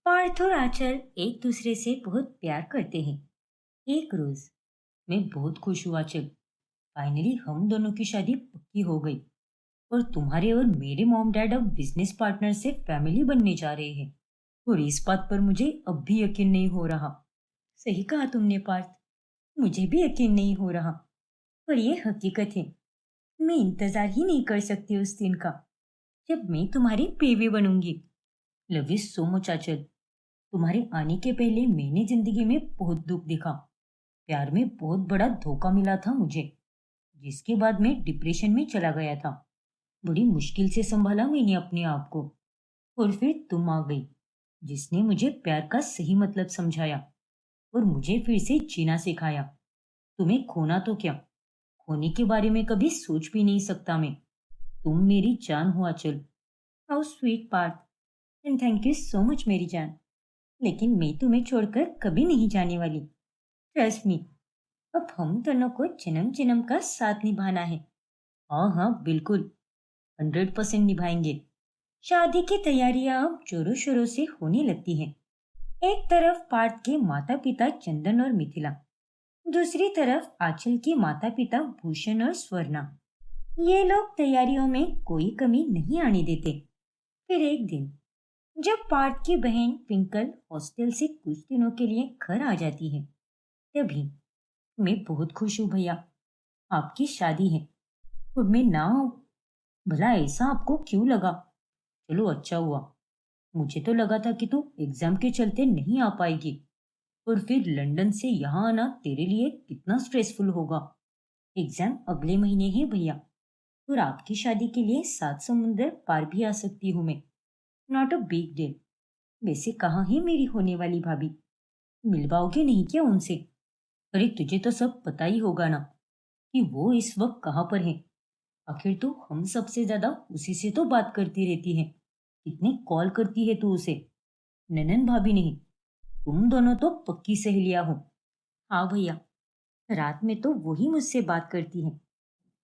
पार्थ और आंचल एक दूसरे से बहुत प्यार करते हैं। एक रोज मैं बहुत खुश हुआ चल। फाइनली हम दोनों की शादी पक्की हो गई और तुम्हारे और मेरे मॉम डैड अब बिजनेस पार्टनर से फैमिली बनने जा रहे हैं। और इस बात पर मुझे अब भी यकीन नहीं हो रहा। सही कहा तुमने पार्थ। मुझे भी यकीन नहीं हो रहा। पर ये हकीकत है। मैं इंतजार ही नहीं कर सकती उस दिन का जब मैं तुम्हारी बीवी बनूंगी। लव यू सो मच आंचल। तुम्हारे आने के पहले मैंने जिंदगी में बहुत दुख देखा। प्यार में बहुत बड़ा धोखा मिला था मुझे, जिसके बाद मैं डिप्रेशन में चला गया था। बड़ी मुश्किल से संभाला मैंने अपने आप को। और फिर तुम आ गई, जिसने मुझे प्यार का सही मतलब समझाया और मुझे फिर से जीना सिखाया। तुम्हें खोना तो क्या, खोने के बारे में कभी सोच भी नहीं सकता मैं। तुम मेरी जान हो Achal. How sweet Parth. And thank you so much मेरी जान। लेकिन मैं तुम्हें छोड़कर कभी नहीं जाने वाली। Trust me. अब हम दोनों को जन्म जन्म का साथ निभाना है। हाँ हाँ बिल्कुल। 100% निभाएंगे। शादी की तैयारियां अब जोरों शोरों से होने लगती हैं। एक तरफ पार्थ के माता पिता चंदन और मिथिला, दूसरी तरफ आंचल के माता पिता भूषण और स्वर्णा। ये लोग तैयारियों में कोई कमी नहीं आने देते। फिर एक दिन जब पार्थ की बहन ट्विंकल हॉस्टल से कुछ दिनों के लिए घर आ जाती है, तभी मैं बहुत खुश हूँ भैया। आपकी शादी है और मैं ना हूँ। भला ऐसा आपको क्यों लगा? चलो अच्छा हुआ। मुझे तो लगा था कि तू एग्जाम के चलते नहीं आ पाएगी और फिर लंदन से यहाँ आना तेरे लिए कितना स्ट्रेसफुल होगा। एग्जाम अगले महीने है भैया। और आपकी शादी के लिए 7 समुंदर पार भी आ सकती हूँ मैं। Not a big deal. वैसे कहाँ है मेरी होने वाली भाभी? मिलवाओगे नहीं क्या उनसे? अरे तुझे तो सब पता ही होगा ना कि वो इस वक्त कहाँ पर है। आखिर तो हम सबसे ज्यादा उसी से तो बात करती रहती है। कितने कॉल करती है तू उसे? ननन भाभी नहीं, तुम दोनों तो पक्की सहेलियां हो। हाँ भैया, रात में तो वही मुझसे बात करती है।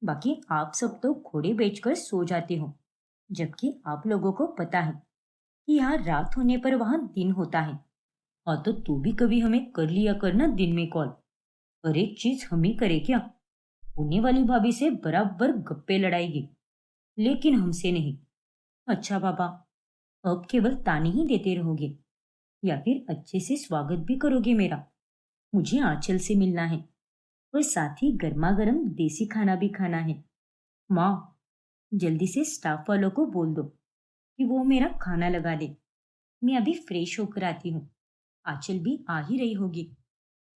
बाकी आप सब तो घोड़े बेचकर सो जाते हो, जबकि आप लोगों को पता है कि यहाँ रात होने पर वहां दिन होता है। हाँ तो तू भी कभी हमें कर लिया करना दिन में कॉल। और एक चीज हम ही करे क्या? होने वाली भाभी से बराबर गप्पे लड़ाएगी, लेकिन हमसे नहीं। अच्छा बाबा, अब केवल ताने ही देते रहोगे या फिर अच्छे से स्वागत भी करोगे मेरा? मुझे आंचल से मिलना है और साथ ही गर्मा गर्म देसी खाना भी खाना है। माँ, जल्दी से स्टाफ वालों को बोल दो कि वो मेरा खाना लगा दे। मैं अभी फ्रेश होकर आती हूँ। आंचल भी आ ही रही होगी।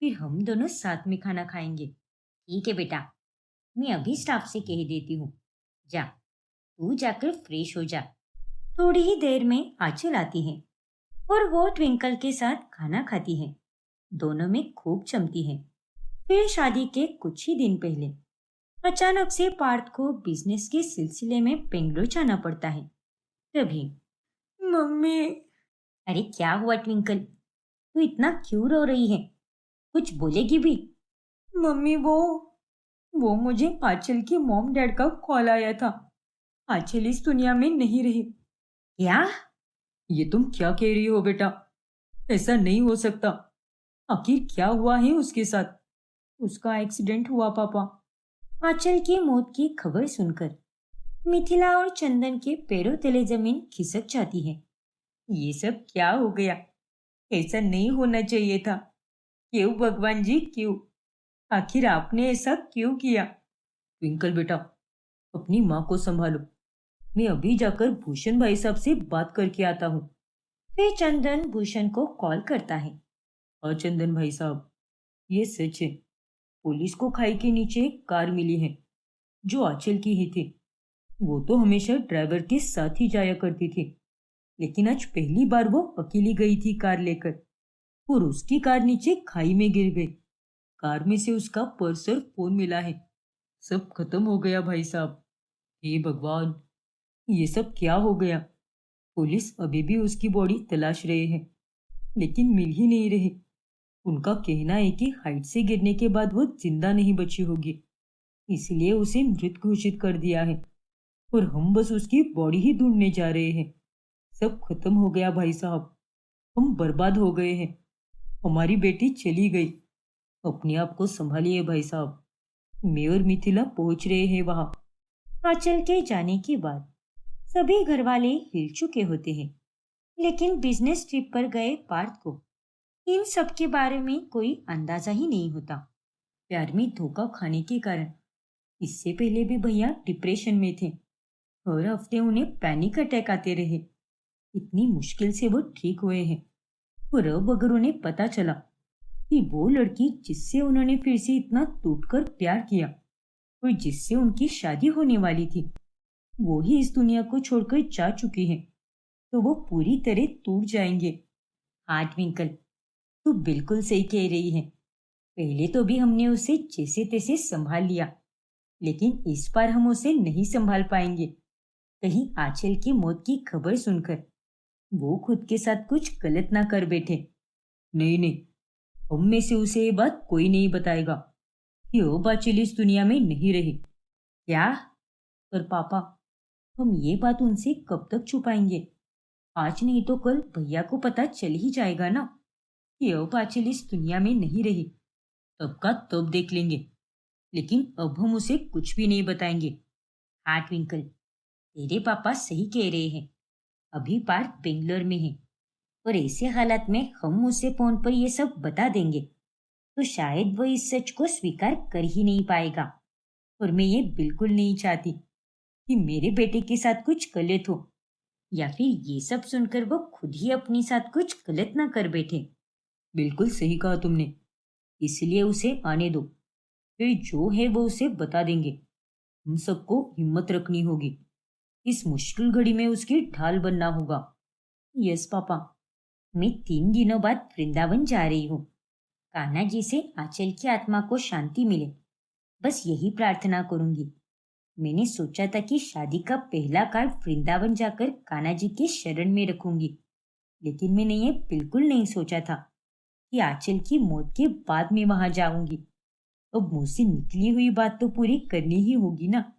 फिर हम दोनों साथ में खाना खाएंगे। ठीक है बेटा, मैं अभी स्टाफ से कह देती हूँ। जा, तू जाकर फ्रेश हो जा। थोड़ी ही देर में आंचल आती है और वो ट्विंकल के साथ खाना खाती है। दोनों में खूब जमती है। फिर शादी के कुछ ही दिन पहले अचानक से पार्थ को बिजनेस के सिलसिले में बेंगलोर जाना पड़ता है। तभी मम्मी। अरे क्या हुआ ट्विंकल? तू इतना क्यों रो रही है? कुछ बोलेगी भी? मम्मी, वो मुझे आंचल की मॉम डैड का कॉल आया था। आंचल इस दुनिया में नहीं रही। क्या? ये तुम क्या कह रही हो बेटा? ऐसा नहीं हो सकता। आखिर क्या हुआ है उसके साथ? उसका एक्सीडेंट हुआ पापा। आंचल की मौत की खबर सुनकर मिथिला और चंदन के पैरों तले जमीन खिसक जाती है। ये सब क्या हो गया? ऐसा नहीं होना चाहिए था। क्यों भगवान जी, क्यों? आखिर आपने ऐसा क्यों किया? ट्विंकल बेटा, अपनी माँ को संभालो। मैं अभी जाकर भूषण भाई साहब से बात करके आता हूँ। फिर चंदन भूषण को कॉल करता है। हाँ चंदन भाई साहब, ये सच है। पुलिस को खाई के नीचे एक कार मिली है जो आंचल की ही थी। वो तो हमेशा ड्राइवर के साथ ही जाया करती थी, लेकिन आज पहली बार वो अकेली गई थी कार लेकर और उसकी कार नीचे खाई में गिर गई। कार में से उसका पर्स और फोन मिला है। सब खत्म हो गया भाई साहब। हे भगवान, ये सब क्या हो गया? पुलिस अभी भी उसकी बॉडी तलाश रहे हैं, लेकिन मिल ही नहीं रही। उनका कहना है कि हाइट से गिरने के बाद वो जिंदा नहीं बची होगी, इसलिए उसे मृत घोषित कर दिया है और हम बस उसकी बॉडी ही ढूंढने जा रहे हैं। सब खत्म हो गया भाई साहब। हम बर्बाद हो गए हैं। हमारी बेटी चली गई। अपने आप को संभालिए भाई साहब। मैं और मिथिला पहुंच रहे हैं वहां। आंचल के जाने के बाद सभी घरवाले हिल चुके होते हैं, लेकिन बिजनेस ट्रिप पर गए पार्थ को इन सब के बारे में कोई अंदाजा ही नहीं होता। प्यार में धोखा खाने के कारण इससे पहले भी भैया डिप्रेशन में थे। हर हफ्ते उन्हें पैनिक अटैक आते रहे। इतनी मुश्किल से वो ठीक हुए हैं, और अब अगर उन्हें पता चला कि वो लड़की जिससे उन्होंने फिर से इतना टूटकर प्यार किया और जिससे उनकी शादी होने वाली थी, वो ही इस दुनिया को छोड़कर जा चुकी है, तो वो पूरी तरह टूट जाएंगे। हाँ ट्विंकल, तू बिल्कुल सही कह रही है। पहले तो भी हमने उसे जैसे तैसे संभाल लिया, लेकिन इस बार हम उसे नहीं संभाल पाएंगे। कहीं आंचल की मौत की खबर सुनकर वो खुद के साथ कुछ गलत ना कर बैठे। नहीं नहीं, हम में से उसे ये बात कोई नहीं बताएगा कि वो आंचल इस दुनिया में नहीं रही। क्या? पर पापा, हम ये बात उनसे कब तक छुपाएंगे? आज नहीं तो कल भैया को पता चल ही जाएगा ना कि अब आंचल इस दुनिया में नहीं रही। तब का तब देख लेंगे, लेकिन अब हम उसे कुछ भी नहीं बताएंगे। हाँ ट्विंकल, तेरे पापा सही कह रहे हैं। अभी पार्थ बेंगलोर में है, और ऐसे हालात में हम उसे फोन पर ये सब बता देंगे तो शायद वो इस सच को स्वीकार कर ही नहीं पाएगा। और मैं ये बिल्कुल नहीं चाहती कि मेरे बेटे के साथ कुछ गलत हो, या फिर ये सब सुनकर वो खुद ही अपने साथ कुछ गलत ना कर बैठे। बिल्कुल सही कहा तुमने। इसलिए उसे आने दो, फिर जो है वो उसे बता देंगे। हम सबको हिम्मत रखनी होगी। इस मुश्किल घड़ी में उसकी ढाल बनना होगा। यस पापा, मैं 3 दिनों बाद वृंदावन जा रही हूँ। कान्हा जी से आंचल की आत्मा को शांति मिले, बस यही प्रार्थना करूंगी। मैंने सोचा था कि शादी का पहला कार्ड वृंदावन जाकर कान्हा जी के शरण में रखूंगी, लेकिन मैंने ये बिल्कुल नहीं सोचा था कि आंचल की मौत के बाद मैं वहां जाऊंगी। अब मुंह से निकली हुई बात तो पूरी करनी ही होगी ना,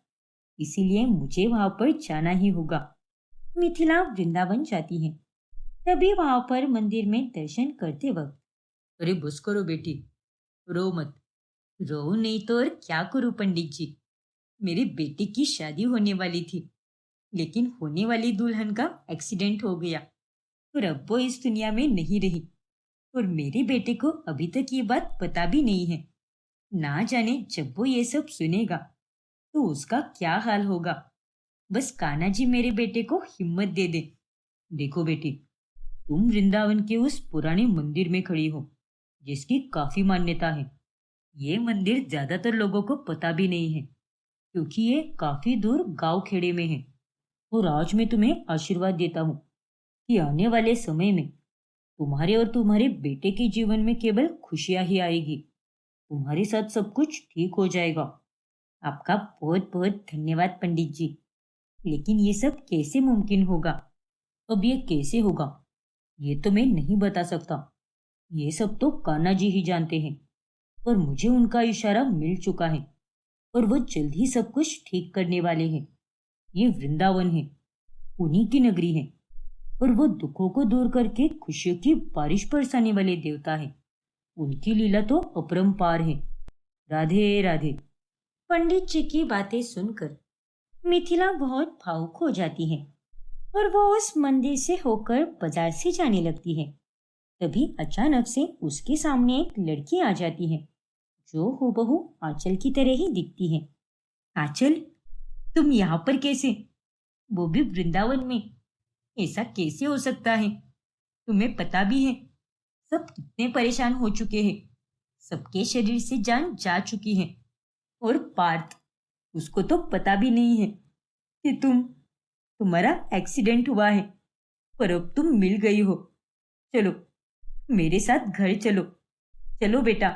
इसीलिए मुझे वहां पर जाना ही होगा। मिथिला वृंदावन जाती है, तभी वहां पर मंदिर में दर्शन करते वक्त, अरे बस करो बेटी, रो मत। रो नहीं तो और क्या करूं पंडित जी। मेरी बेटी की शादी होने वाली थी, लेकिन होने वाली दुल्हन का एक्सीडेंट हो गया, और अब वो इस दुनिया में नहीं रही। और मेरे बेटे को अभी तक ये बात पता भी नहीं है। ना जाने जब वो ये सब सुनेगा तो उसका क्या हाल होगा। बस कान्हा जी मेरे बेटे को हिम्मत दे दे। देखो बेटी, तुम वृंदावन के उस पुराने मंदिर में खड़ी हो, जिसकी काफी मान्यता है। ये मंदिर ज्यादातर लोगों को पता भी नहीं है, क्योंकि ये काफी दूर गांव खेड़े में है। और आज मैं तुम्हें आशीर्वाद देता हूँ कि आने वाले समय में तुम्हारे और तुम्हारे बेटे के जीवन में केवल खुशियां ही आएगी। तुम्हारे साथ सब कुछ ठीक हो जाएगा। आपका बहुत बहुत धन्यवाद पंडित जी। लेकिन ये सब कैसे मुमकिन होगा? अब ये कैसे होगा, ये तो मैं नहीं बता सकता। ये सब तो कान्हा जी ही जानते हैं। पर मुझे उनका इशारा मिल चुका है, और वो जल्द ही सब कुछ ठीक करने वाले हैं। ये वृंदावन है, उन्हीं की नगरी है, और वो दुखों को दूर करके खुशियों की बारिश बरसाने वाले देवता है। उनकी लीला तो अपरंपार है। राधे राधे। पंडित जी की बातें सुनकर मिथिला बहुत भावुक हो जाती है, और वो उस मंदिर से होकर बाजार से जाने लगती है। तभी अचानक से उसके सामने एक लड़की आ जाती है, जो हूबहू आंचल की तरह ही दिखती है। आंचल, तुम यहाँ पर कैसे? वो भी वृंदावन में? ऐसा कैसे हो सकता है? तुम्हें पता भी है सब कितने परेशान हो चुके हैं। सबके शरीर से जान जा चुकी है। और पार्थ, उसको तो पता भी नहीं है कि तुम्हारा एक्सीडेंट हुआ है, पर अब तुम मिल गई हो। चलो, मेरे साथ घर चलो। चलो बेटा।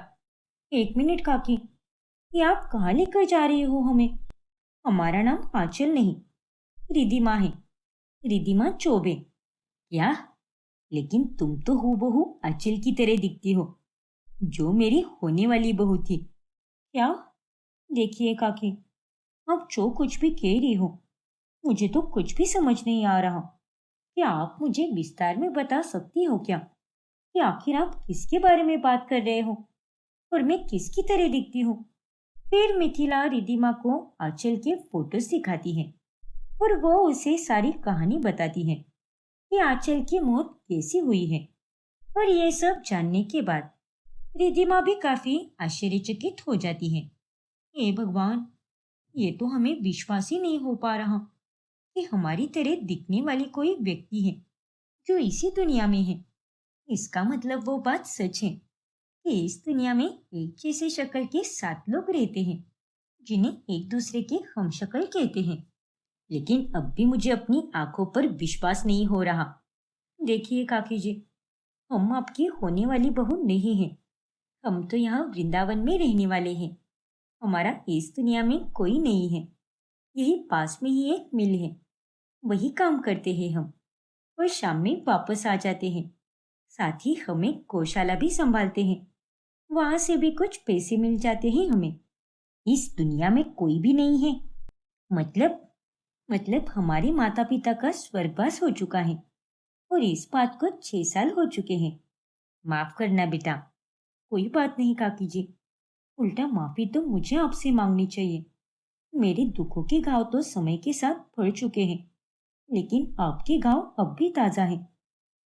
1 मिनट काकी, ये आप कहाँ लेकर जा रही हो हमें? हमारा नाम आंचल नहीं, रिधिमा है। रिधिमा चौबे। क्या? लेकिन तुम तो हूबहू आंचल की तरह दिखती हो, जो मेरी होने वाली बहू थी। क्या? देखिए काकी, आप जो कुछ भी कह रही हो, मुझे तो कुछ भी समझ नहीं आ रहा। क्या आप मुझे विस्तार में बता सकती हो क्या? कि आखिर आप किसके बारे में बात कर रहे हो और मैं किसकी तरह दिखती हूँ। फिर मिथिला रिधिमा को आंचल के फोटोज दिखाती है और वो उसे सारी कहानी बताती है कि आंचल की मौत कैसी हुई है। और ये सब जानने के बाद रिधिमा भी काफी आश्चर्यचकित हो जाती है। हे भगवान, ये तो हमें विश्वास ही नहीं हो पा रहा कि हमारी तरह दिखने वाली कोई व्यक्ति है जो इसी दुनिया में है। इसका मतलब वो बात सच है कि इस दुनिया में एक जैसे शक्ल के 7 लोग रहते हैं जिन्हें एक दूसरे के हमशक्ल कहते हैं। लेकिन अब भी मुझे अपनी आंखों पर विश्वास नहीं हो रहा। देखिए काकी जी, हम आपकी होने वाली बहू नहीं हैं। हम तो यहाँ वृंदावन में रहने वाले हैं। हमारा इस दुनिया में कोई नहीं है। यही पास में ही एक मिल है, वही काम करते हैं हम और शाम में वापस आ जाते हैं। साथ ही हमें गौशाला भी संभालते हैं, वहां से भी कुछ पैसे मिल जाते हैं हमें। इस दुनिया में कोई भी नहीं है। मतलब मतलब हमारे माता पिता का स्वर्गवास हो चुका है और इस बात को 6 साल हो चुके हैं। माफ करना बेटा। कोई बात नहीं काकी जी, उल्टा माफी तो मुझे आपसे मांगनी चाहिए। मेरे दुखों के घाव तो समय के साथ भर चुके हैं, लेकिन आपके घाव अब भी ताजा हैं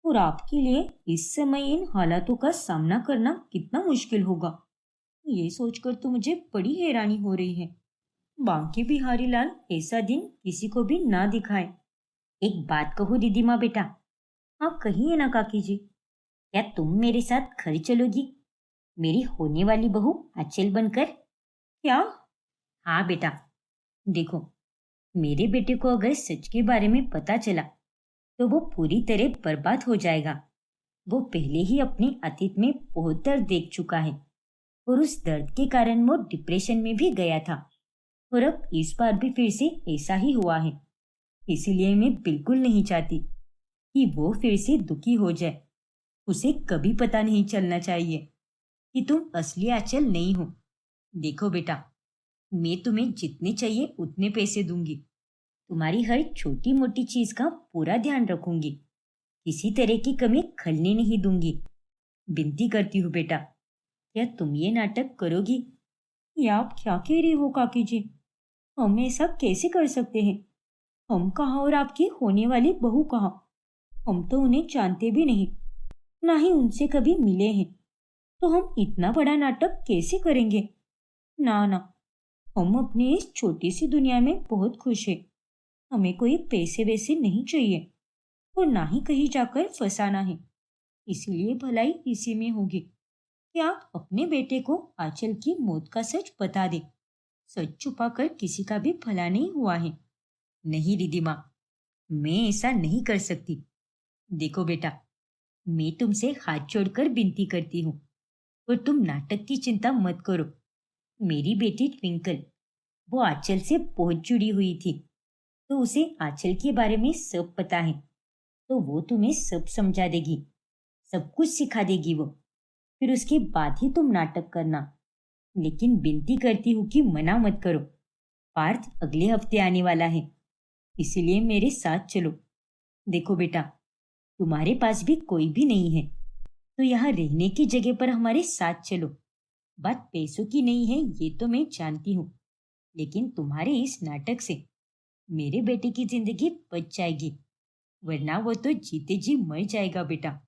और आपके लिए इस समय इन हालातों का सामना करना कितना मुश्किल होगा, ये सोचकर तो मुझे बड़ी हैरानी हो रही है। बांके बिहारी लाल ऐसा दिन किसी को भी ना दिखाए। एक बात कहो दीदी माँ बेटा, आप कहिए ना काकी जी, क्या तुम मेरे साथ घर चलोगी, मेरी होने वाली बहू आंचल बनकर? क्या? हाँ बेटा, देखो, मेरे बेटे को अगर सच के बारे में पता चला तो वो पूरी तरह बर्बाद हो जाएगा। वो पहले ही अपने अतीत में बहुत दर्द देख चुका है और उस दर्द के कारण वो डिप्रेशन में भी गया था और अब इस बार भी फिर से ऐसा ही हुआ है। इसीलिए मैं बिल्कुल नहीं चाहती कि वो फिर से दुखी हो जाए। उसे कभी पता नहीं चलना चाहिए कि तुम असली आंचल नहीं हो। देखो बेटा, मैं तुम्हें जितने चाहिए उतने पैसे दूंगी। तुम्हारी हर छोटी मोटी चीज का पूरा ध्यान रखूंगी। किसी तरह की कमी खलने नहीं दूंगी। विनती करती हूँ बेटा, क्या तुम ये नाटक करोगी? ये आप क्या कह रही हो काकी जी? हम ऐसा कैसे कर सकते हैं? हम कहाँ और आपकी होने वाली बहू कहाँ? हम तो उन्हें जानते भी नहीं, ना ही उनसे कभी मिले हैं। तो हम इतना बड़ा नाटक कैसे करेंगे? ना ना, हम अपनी इस छोटी सी दुनिया में बहुत खुश हैं। हमें कोई पैसे वैसे नहीं चाहिए और ना ही कहीं जाकर फंसाना है। इसीलिए भलाई इसी में होगी कि आप अपने बेटे को आंचल की मौत का सच बता दें। सच छुपाकर किसी का भी भला नहीं हुआ है। नहीं रिधिमा, मैं ऐसा नहीं कर सकती। देखो बेटा, मैं तुमसे हाथ जोड़कर विनती करती हूँ और तुम नाटक की चिंता मत करो। मेरी बेटी ट्विंकल, वो आंचल से बहुत जुड़ी हुई थी, तो उसे आंचल के बारे में सब पता है। तो वो तुम्हें सब समझा देगी, सब कुछ सिखा देगी वो। फिर उसके बाद ही तुम नाटक करना। लेकिन विनती करती हूँ कि मना मत करो। पार्थ अगले हफ्ते आने वाला है, इसीलिए मेरे साथ चलो। देखो बेटा, तुम्हारे पास भी कोई भी नहीं है, तो यहाँ रहने की जगह पर हमारे साथ चलो। बात पैसों की नहीं है, ये तो मैं जानती हूँ, लेकिन तुम्हारे इस नाटक से मेरे बेटे की जिंदगी बच जाएगी, वरना वो तो जीते जी मर जाएगा बेटा।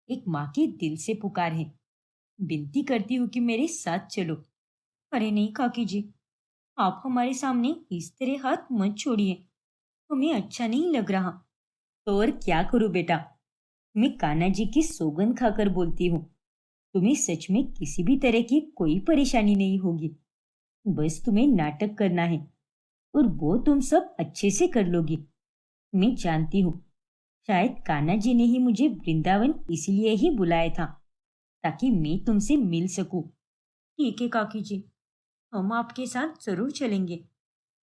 एक माँ की दिल से पुकार है। विनती करती हूँ कि मेरे साथ चलो। अरे नहीं काकी जी, आप हमारे सामने इस तरह हाथ मत छोड़िए, हमें अच्छा नहीं लग रहा। तो और क्या करूँ बेटा, मैं कान्हा जी की सौगंध खाकर बोलती हूँ, तुम्हें सच में किसी भी तरह की कोई परेशानी नहीं होगी। बस तुम्हें नाटक करना है और वो तुम सब अच्छे से कर लोगी। मैं जानती हूँ, शायद कान्हा जी ने ही मुझे वृंदावन इसलिए ही बुलाया था ताकि मैं तुमसे मिल सकूं। ठीक है काकी जी, हम आपके साथ जरूर चलेंगे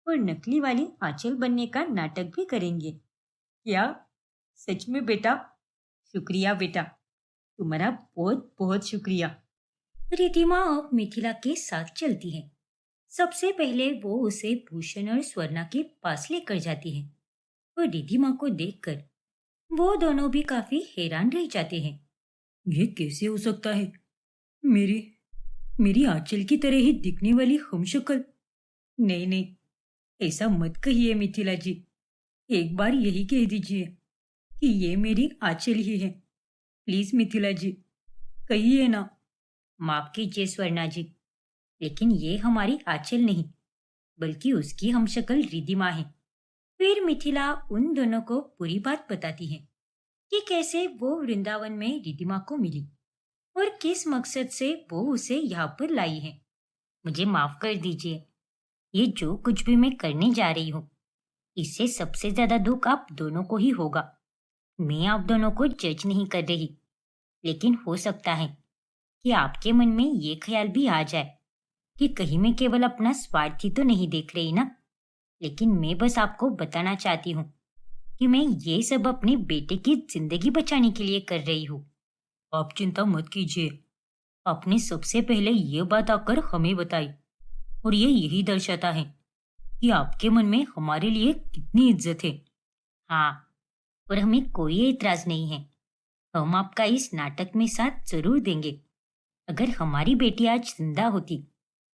और नकली वाली आंचल बनने का नाटक भी करेंगे। क्या? सच में बेटा? शुक्रिया बेटा, तुम्हारा बहुत बहुत शुक्रिया। रिधिमा अब मिथिला के साथ चलती है। सबसे पहले वो उसे भूषण और स्वर्णा के पास लेकर जाती है और रिधिमा को देखकर वो दोनों भी काफी हैरान रह जाते हैं। ये कैसे हो सकता है? मेरी मेरी आंचल की तरह ही दिखने वाली हमशक्ल। नहीं नहीं, ऐसा मत कहिए मिथिला जी। एक बार यही कह दीजिए कि ये मेरी आंचल ही है। प्लीज मिथिला जी, कहिए ना। माफ कीजिए स्वर्णा जी, लेकिन ये हमारी आंचल नहीं, बल्कि उसकी हमशक्ल रिधिमा है। फिर मिथिला उन दोनों को पूरी बात बताती है कि कैसे वो वृंदावन में रिधिमा को मिली और किस मकसद से वो उसे यहाँ पर लाई है। मुझे माफ कर दीजिए, ये जो कुछ भी मैं करने जा रही हूँ, इससे सबसे ज्यादा दुख आप दोनों को ही होगा। मैं आप दोनों को जज नहीं कर रही, लेकिन हो सकता है कि आपके मन में ये ख्याल भी आ जाए कि कहीं मैं केवल अपना स्वार्थ ही तो नहीं देख रही ना। लेकिन मैं बस आपको बताना चाहती हूँ कि मैं ये सब अपने बेटे की जिंदगी बचाने के लिए कर रही हूँ। आप चिंता मत कीजिए, आपने सबसे पहले ये बात आकर हमें बताई, और ये यही दर्शाता है कि आपके मन में हमारे लिए कितनी इज्जत है। हाँ, और हमें कोई एतराज नहीं है। हम आपका इस नाटक में साथ जरूर देंगे। अगर हमारी बेटी आज जिंदा होती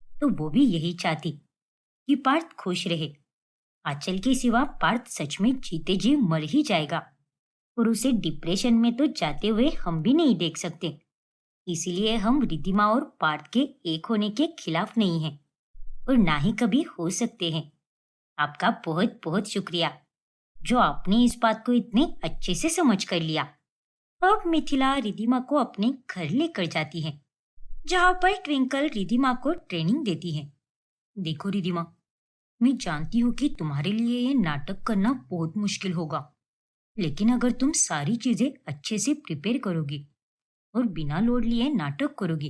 तो वो भी यही चाहती कि पार्थ खुश रहे। आंचल के सिवा पार्थ सच में जीते जी मर ही जाएगा, और उसे डिप्रेशन में तो जाते हुए हम भी नहीं देख सकते। इसीलिए हम रिद्धिमा और पार्थ के एक होने के खिलाफ नहीं हैं, और ना ही कभी हो सकते हैं। आपका बहुत बहुत शुक्रिया जो आपने इस बात को इतने अच्छे से समझ कर लिया। अब मिथिला रिद्धिमा को अपने घर लेकर जाती है, जहाँ पर ट्विंकल रिद्धिमा को ट्रेनिंग देती है। देखो रिद्धिमा, मैं जानती हूँ कि तुम्हारे लिए ये नाटक करना बहुत मुश्किल होगा, लेकिन अगर तुम सारी चीजें अच्छे से प्रिपेयर करोगी और बिना लोड लिए नाटक करोगी,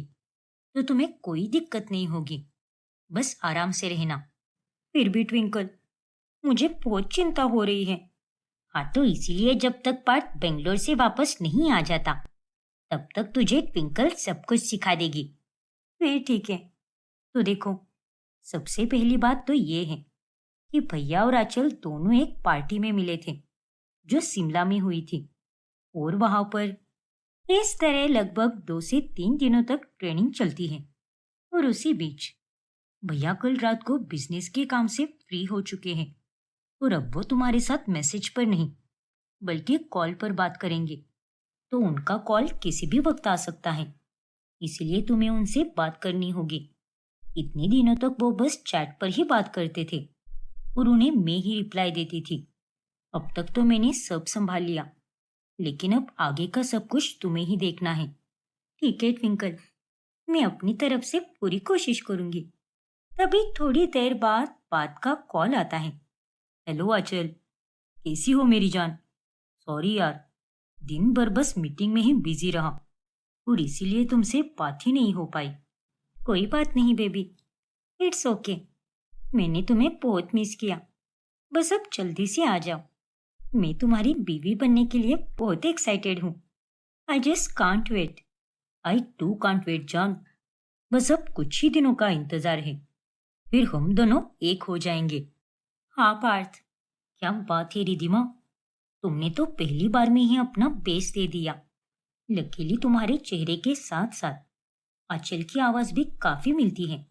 तो तुम्हें कोई दिक्कत नहीं होगी। बस आराम से रहना। फिर भी ट्विंकल, मुझे बहुत चिंता हो रही है। हाँ, तो इसीलिए जब तक पार्थ बेंगलोर से वापस नहीं आ जाता, तब तक तुझे ट्विंकल सब कुछ सिखा देगी। फिर ठीक है। तो देखो, सबसे पहली बात तो ये है कि भैया और आंचल दोनों एक पार्टी में मिले थे जो शिमला में हुई थी, और वहां पर इस तरह लगभग 2 से 3 दिनों तक ट्रेनिंग चलती है। और उसी बीच भैया कल रात को बिजनेस के काम से फ्री हो चुके हैं, और अब वो तुम्हारे साथ मैसेज पर नहीं बल्कि कॉल पर बात करेंगे। तो उनका कॉल किसी भी वक्त आ सकता है, इसलिए तुम्हें उनसे बात करनी होगी। इतने दिनों तक वो बस चैट पर ही बात करते थे, और उन्हें मैं ही रिप्लाई देती थी। अब तक तो मैंने सब संभाल लिया, लेकिन अब आगे का सब कुछ तुम्हें ही देखना है। ठीक है ट्विंकल, मैं अपनी तरफ से पूरी कोशिश करूंगी। तभी थोड़ी देर बाद बात का कॉल आता है। हेलो आचल, कैसी हो मेरी जान? सॉरी यार, दिन भर बस मीटिंग में ही बिजी रहा, और इसीलिए तुमसे बात ही नहीं हो पाई। कोई बात नहीं बेबी, इट्स ओके। मैंने तुम्हें बहुत मिस किया। बस अब जल्दी से आ जाओ। मैं तुम्हारी बीवी बनने के लिए बहुत एक्साइटेड हूँ। I just can't wait. I too can't wait जान। बस अब कुछ ही दिनों का इंतजार है, फिर हम दोनों एक हो जाएंगे। हाँ पार्थ, क्या बात है रिधिमा, तुमने तो पहली बार में ही अपना बेस दे दिया। लकीली तुम्हारे चेहरे के साथ साथ आंचल की आवाज भी काफी मिलती है,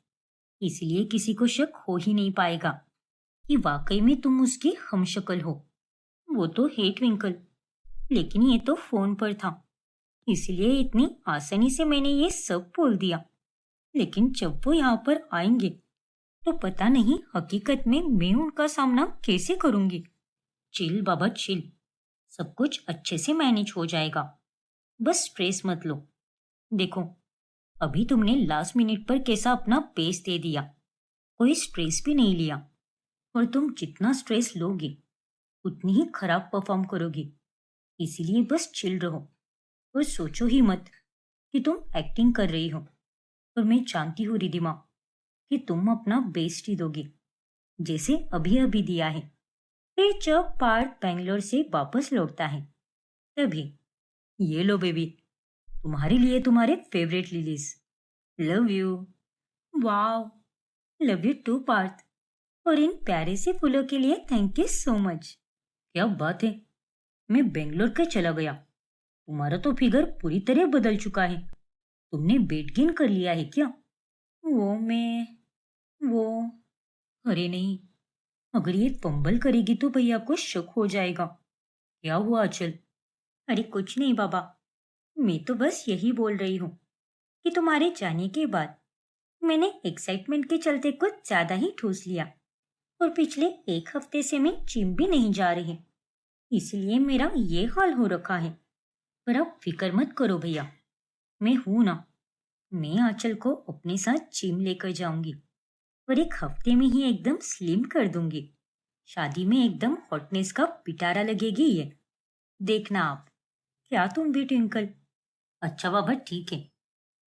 इसलिए किसी को शक हो ही नहीं पाएगा कि वाकई में तुम उसकी हमशक्ल हो। वो तो है ट्विंकल, लेकिन ये तो फोन पर था, इसलिए इतनी आसानी से मैंने ये सब बोल दिया। लेकिन जब वो यहाँ पर आएंगे तो पता नहीं हकीकत में मैं उनका सामना कैसे करूंगी। चिल बाबा चिल, सब कुछ अच्छे से मैनेज हो जाएगा। बस स्ट्रेस मत लो। देखो, अभी तुमने लास्ट मिनट पर कैसा अपना पेस दे दिया, कोई स्ट्रेस भी नहीं लिया। और तुम जितना स्ट्रेस लोगे उतनी ही खराब परफॉर्म करोगे। इसीलिए बस चिल रहो और सोचो ही मत कि तुम एक्टिंग कर रही हो। और मैं जानती हूँ रिधिमा कि तुम अपना बेस्ट ही दोगे, जैसे अभी अभी दिया है। फिर जब पार्थ बेंगलोर से वापस लौटता है, तभी ये लो बेबी, तुम्हारे लिए तुम्हारे favourite lilies. Love you. Wow, love you too Parth. और इन प्यारे से फूलों के लिए थैंक यू सो मच। क्या बात है, मैं बेंगलोर का चला गया तुम्हारा तो फिगर पूरी तरह बदल चुका है। तुमने वेट गेन कर लिया है क्या? वो मैं वो अरे नहीं, अगर ये फंबल करेगी तो भैया को शक हो जाएगा। क्या हुआ अचल? अरे कुछ नहीं बाबा, मैं तो बस यही बोल रही हूँ कि तुम्हारे जाने के बाद मैंने एक्साइटमेंट के चलते कुछ ज्यादा ही ठूस लिया और पिछले एक हफ्ते से मैं जिम भी नहीं जा रही, इसलिए मेरा ये हाल हो रखा है। पर आप फिक्र मत करो भैया, मैं हूं ना। मैं आंचल को अपने साथ जिम लेकर जाऊंगी और एक हफ्ते में ही एकदम स्लिम कर दूंगी। शादी में एकदम हॉटनेस का पिटारा लगेगी ये, देखना आप। क्या तुम भी ट्विंकल? अच्छा बाबा ठीक है।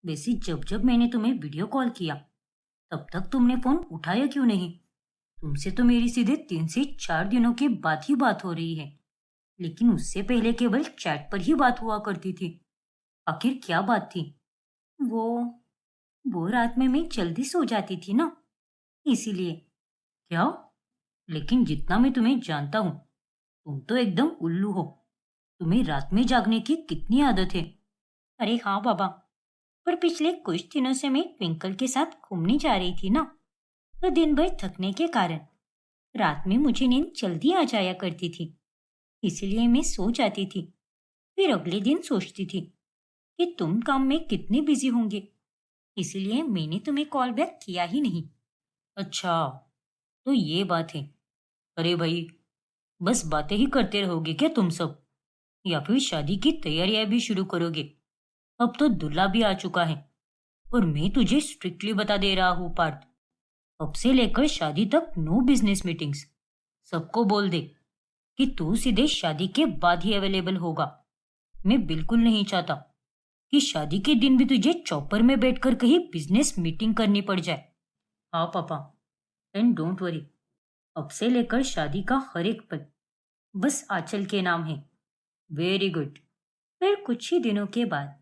वैसे जब जब मैंने तुम्हें वीडियो कॉल किया तब तक तुमने फोन उठाया क्यों नहीं? तुमसे तो मेरी सीधे 3 से 4 दिनों के बाद ही बात हो रही है, लेकिन उससे पहले केवल चैट पर ही बात हुआ करती थी। आखिर क्या बात थी? वो वो रात में मैं जल्दी सो जाती थी ना, इसीलिए। क्या? लेकिन जितना मैं तुम्हें जानता हूँ, तुम तो एकदम उल्लू हो। तुम्हें रात में जागने की कितनी आदत है? अरे हाँ बाबा, पर पिछले कुछ दिनों से मैं ट्विंकल के साथ घूमने जा रही थी ना, तो दिन भर थकने के कारण रात में मुझे नींद जल्दी आ जाया करती थी, इसलिए मैं सो जाती थी। फिर अगले दिन सोचती थी कि तुम काम में कितने बिजी होंगे, इसलिए मैंने तुम्हें कॉल बैक किया ही नहीं। अच्छा, तो ये बात है। अरे भाई, बस बातें ही करते रहोगे क्या तुम सब, या फिर शादी की तैयारियां भी शुरू करोगे? अब तो दूल्हा भी आ चुका है और मैं तुझे स्ट्रिक्टली बता दे रहा हूँ पार्थ, अब से लेकर शादी तक नो बिजनेस मीटिंग्स। सबको बोल दे कि तू सीधे शादी के बाद ही अवेलेबल होगा। मैं बिल्कुल नहीं चाहता कि शादी के दिन भी तुझे चौपर में बैठकर कहीं बिजनेस मीटिंग करनी पड़ जाए। हाँ पापा, एंड डोंट वरी, अब से लेकर शादी का हर एक पल बस आंचल के नाम है। Very good. फिर कुछ ही दिनों के बाद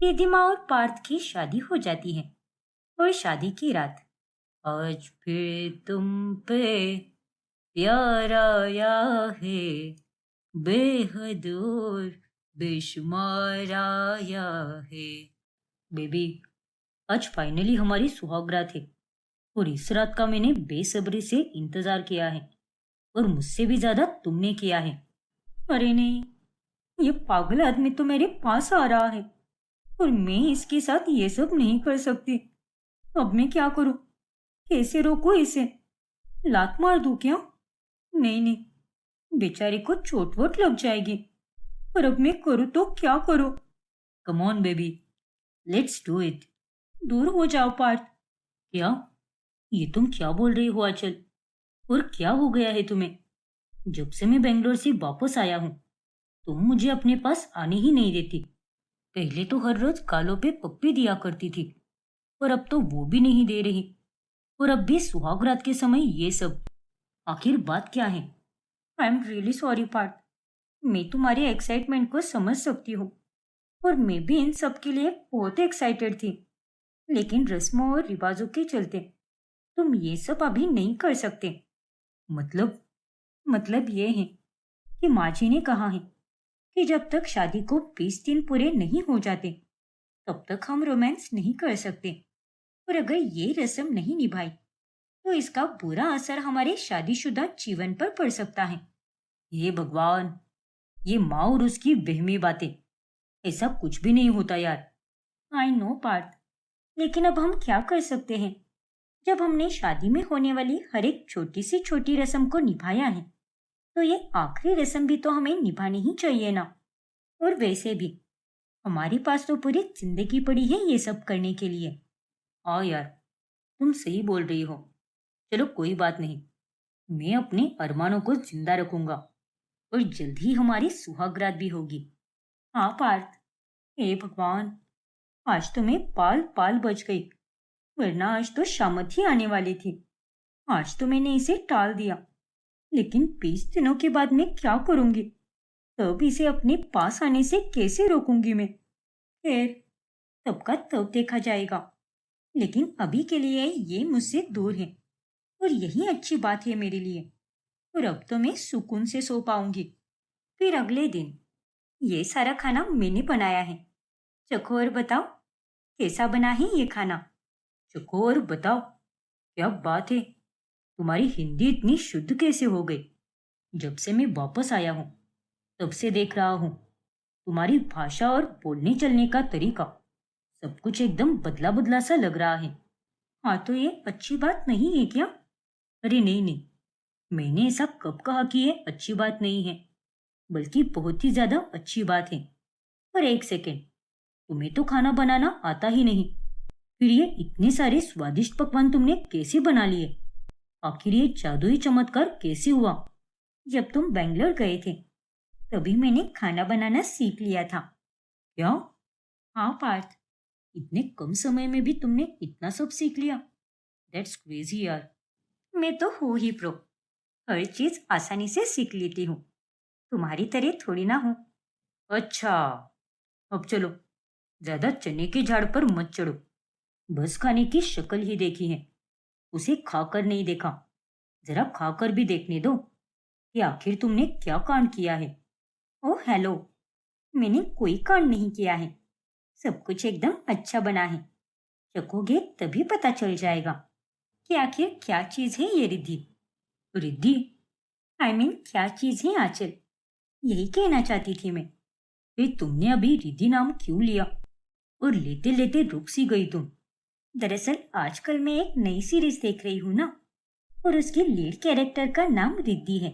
रिधिमा और पार्थ की शादी हो जाती है और शादी की रात आज फिर तुम पे प्यार आया है, बेहद और बेशुमार आया है। बेबी, आज फाइनली हमारी सुहागरात है और इस रात का मैंने बेसब्री से इंतजार किया है और मुझसे भी ज्यादा तुमने किया है। अरे नहीं, ये पागल आदमी तो मेरे पास आ रहा है और मैं इसके साथ ये सब नहीं कर सकती। अब मैं क्या करूं? कैसे रोकूं इसे? लात मार दूं क्या? नहीं नहीं, बेचारे को चोट वोट लग जाएगी। और अब मैं करूं तो क्या करूं? Come on baby, let's do it. दूर हो जाओ पार्थ। क्या? ये तुम क्या बोल रही हो आंचल? और क्या हो गया है तुम्हें? जब से मैं बेंगलोर से वापस आया हूँ तुम मुझे अपने पास आने ही नहीं देती। पहले तो हर रोज गालों पे पप्पी दिया करती थी, और अब तो वो भी नहीं दे रही। और अब भी सुहागरात के समय ये सब। आखिर बात क्या है? I am really sorry Parth, मैं तुम्हारे एक्साइटमेंट को समझ सकती हूँ और मैं भी इन सब के लिए बहुत एक्साइटेड थी, लेकिन रस्मों और रिवाजों के चलते तुम ये सब अभी नहीं कर सकते। मतलब? मतलब ये है कि माँ जी ने कहा है कि जब तक शादी को 20 दिन पूरे नहीं हो जाते तब तक हम रोमांस नहीं कर सकते, और अगर ये रस्म नहीं निभाई तो इसका बुरा असर हमारे शादीशुदा जीवन पर पड़ सकता है। ये भगवान, ये माँ और उसकी वहमी बातें। ऐसा कुछ भी नहीं होता यार। आई नो पार्थ, लेकिन अब हम क्या कर सकते हैं? जब हमने शादी में होने वाली हर एक छोटी से छोटी रस्म को निभाया है तो ये आखिरी रस्म भी तो हमें निभानी ही चाहिए ना। और वैसे भी हमारे पास तो पूरी जिंदगी पड़ी है ये सब करने के लिए। हाँ यार, तुम सही बोल रही हो। चलो कोई बात नहीं, मैं अपने अरमानों को जिंदा रखूंगा और जल्द ही हमारी सुहागरात भी होगी। हाँ पार्थ, हे भगवान, आज तो मैं पाल पाल बच गई, वरना आज तो शामत ही आने वाली थी। आज तो मैंने इसे टाल दिया, लेकिन 20 दिनों के बाद मैं क्या करूंगी? तब इसे अपने पास आने से कैसे रोकूंगी मैं? खैर, तब का तब देखा जाएगा, लेकिन अभी के लिए ये मुझसे दूर है और यही अच्छी बात है मेरे लिए। और अब तो मैं सुकून से सो पाऊंगी। फिर अगले दिन ये सारा खाना मैंने बनाया है। चखो और बताओ कैसा बना है ये खाना। चखो और बताओ। क्या बात है, तुम्हारी हिंदी इतनी शुद्ध कैसे हो गई? जब से मैं वापस आया हूँ तब से देख रहा हूँ तुम्हारी भाषा और बोलने चलने का तरीका सब कुछ एकदम बदला बदला सा लग रहा है। हाँ तो ये अच्छी बात नहीं है क्या? अरे नहीं नहीं, मैंने ऐसा कब कहा कि ये अच्छी बात नहीं है, बल्कि बहुत ही ज्यादा अच्छी बात है। पर एक सेकेंड, तुम्हें तो खाना बनाना आता ही नहीं, फिर ये इतने सारे स्वादिष्ट पकवान तुमने कैसे बना लिए? आखिर ये जादुई चमत्कार कैसे हुआ? जब तुम बेंगलोर गए थे तभी मैंने खाना बनाना सीख लिया था। क्या? हाँ पार्थ, इतने कम समय में भी तुमने इतना सब सीख लिया। दैट्स क्रेजी यार। मैं तो हूँ ही प्रो, हर चीज आसानी से सीख लेती हूँ। तुम्हारी तरह थोड़ी ना हूँ। अच्छा, अब चलो, ज्यादा चने के झाड़ पर मत चढ़ो। बस खाने की शक्ल ही देखी है, उसे खाकर नहीं देखा। जरा खाकर भी देखने दो कि आखिर तुमने क्या कांड किया है। ओह हेलो, मैंने कोई कांड नहीं किया है, सब कुछ एकदम अच्छा बना है। चखोगे तभी पता चल जाएगा कि आखिर क्या चीज है ये रिद्धि। रिद्धि? आई मीन क्या चीज है आंचल, यही कहना चाहती थी मैं। फिर तुमने अभी रिद्धि नाम क्यों लिया और लेते लेते रुक सी गई तुम? दरअसल आजकल मैं एक नई सीरीज देख रही हूँ ना, और उसकी लीड कैरेक्टर का नाम रिद्धि है,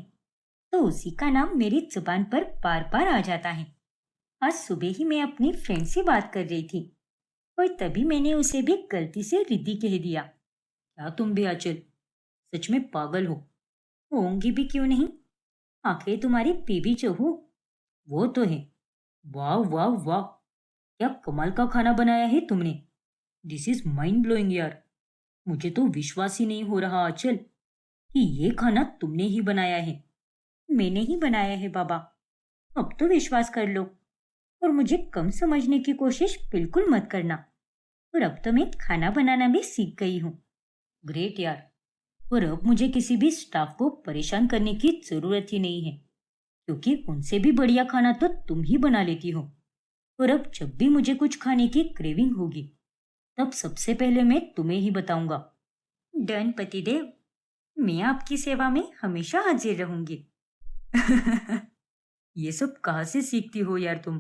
तो उसी का नाम मेरी जुबान पर बार बार आ जाता है। आज सुबह ही मैं अपनी फ्रेंड से बात कर रही थी और तभी मैंने उसे भी गलती से रिद्धि कह दिया। क्या तुम भी आंचल सच में पागल हो? होंगी भी क्यों नहीं, आखिर तुम्हारी बीबी जो हो वो तो है। वाह वाह वाह, क्या कमाल का खाना बनाया है तुमने। दिस इज माइंड ब्लोइंग यार। मुझे तो विश्वास ही नहीं हो रहा आंचल कि ये खाना तुमने ही बनाया है। मैंने ही बनाया है बाबा, अब तो विश्वास कर लो और मुझे कम समझने की कोशिश बिल्कुल मत करना। और अब तो मैं खाना बनाना भी सीख गई हूँ। ग्रेट यार। और अब मुझे किसी भी स्टाफ को परेशान करने की जरूरत ही नहीं है, क्योंकि उनसे भी बढ़िया खाना तो तुम ही बना लेती हो। और अब जब भी मुझे कुछ खाने की क्रेविंग होगी तब सबसे पहले मैं तुम्हें ही बताऊंगा। डन पतिदेव, मैं आपकी सेवा में हमेशा हाजिर रहूंगी। ये सब कहाँ से सीखती हो यार तुम?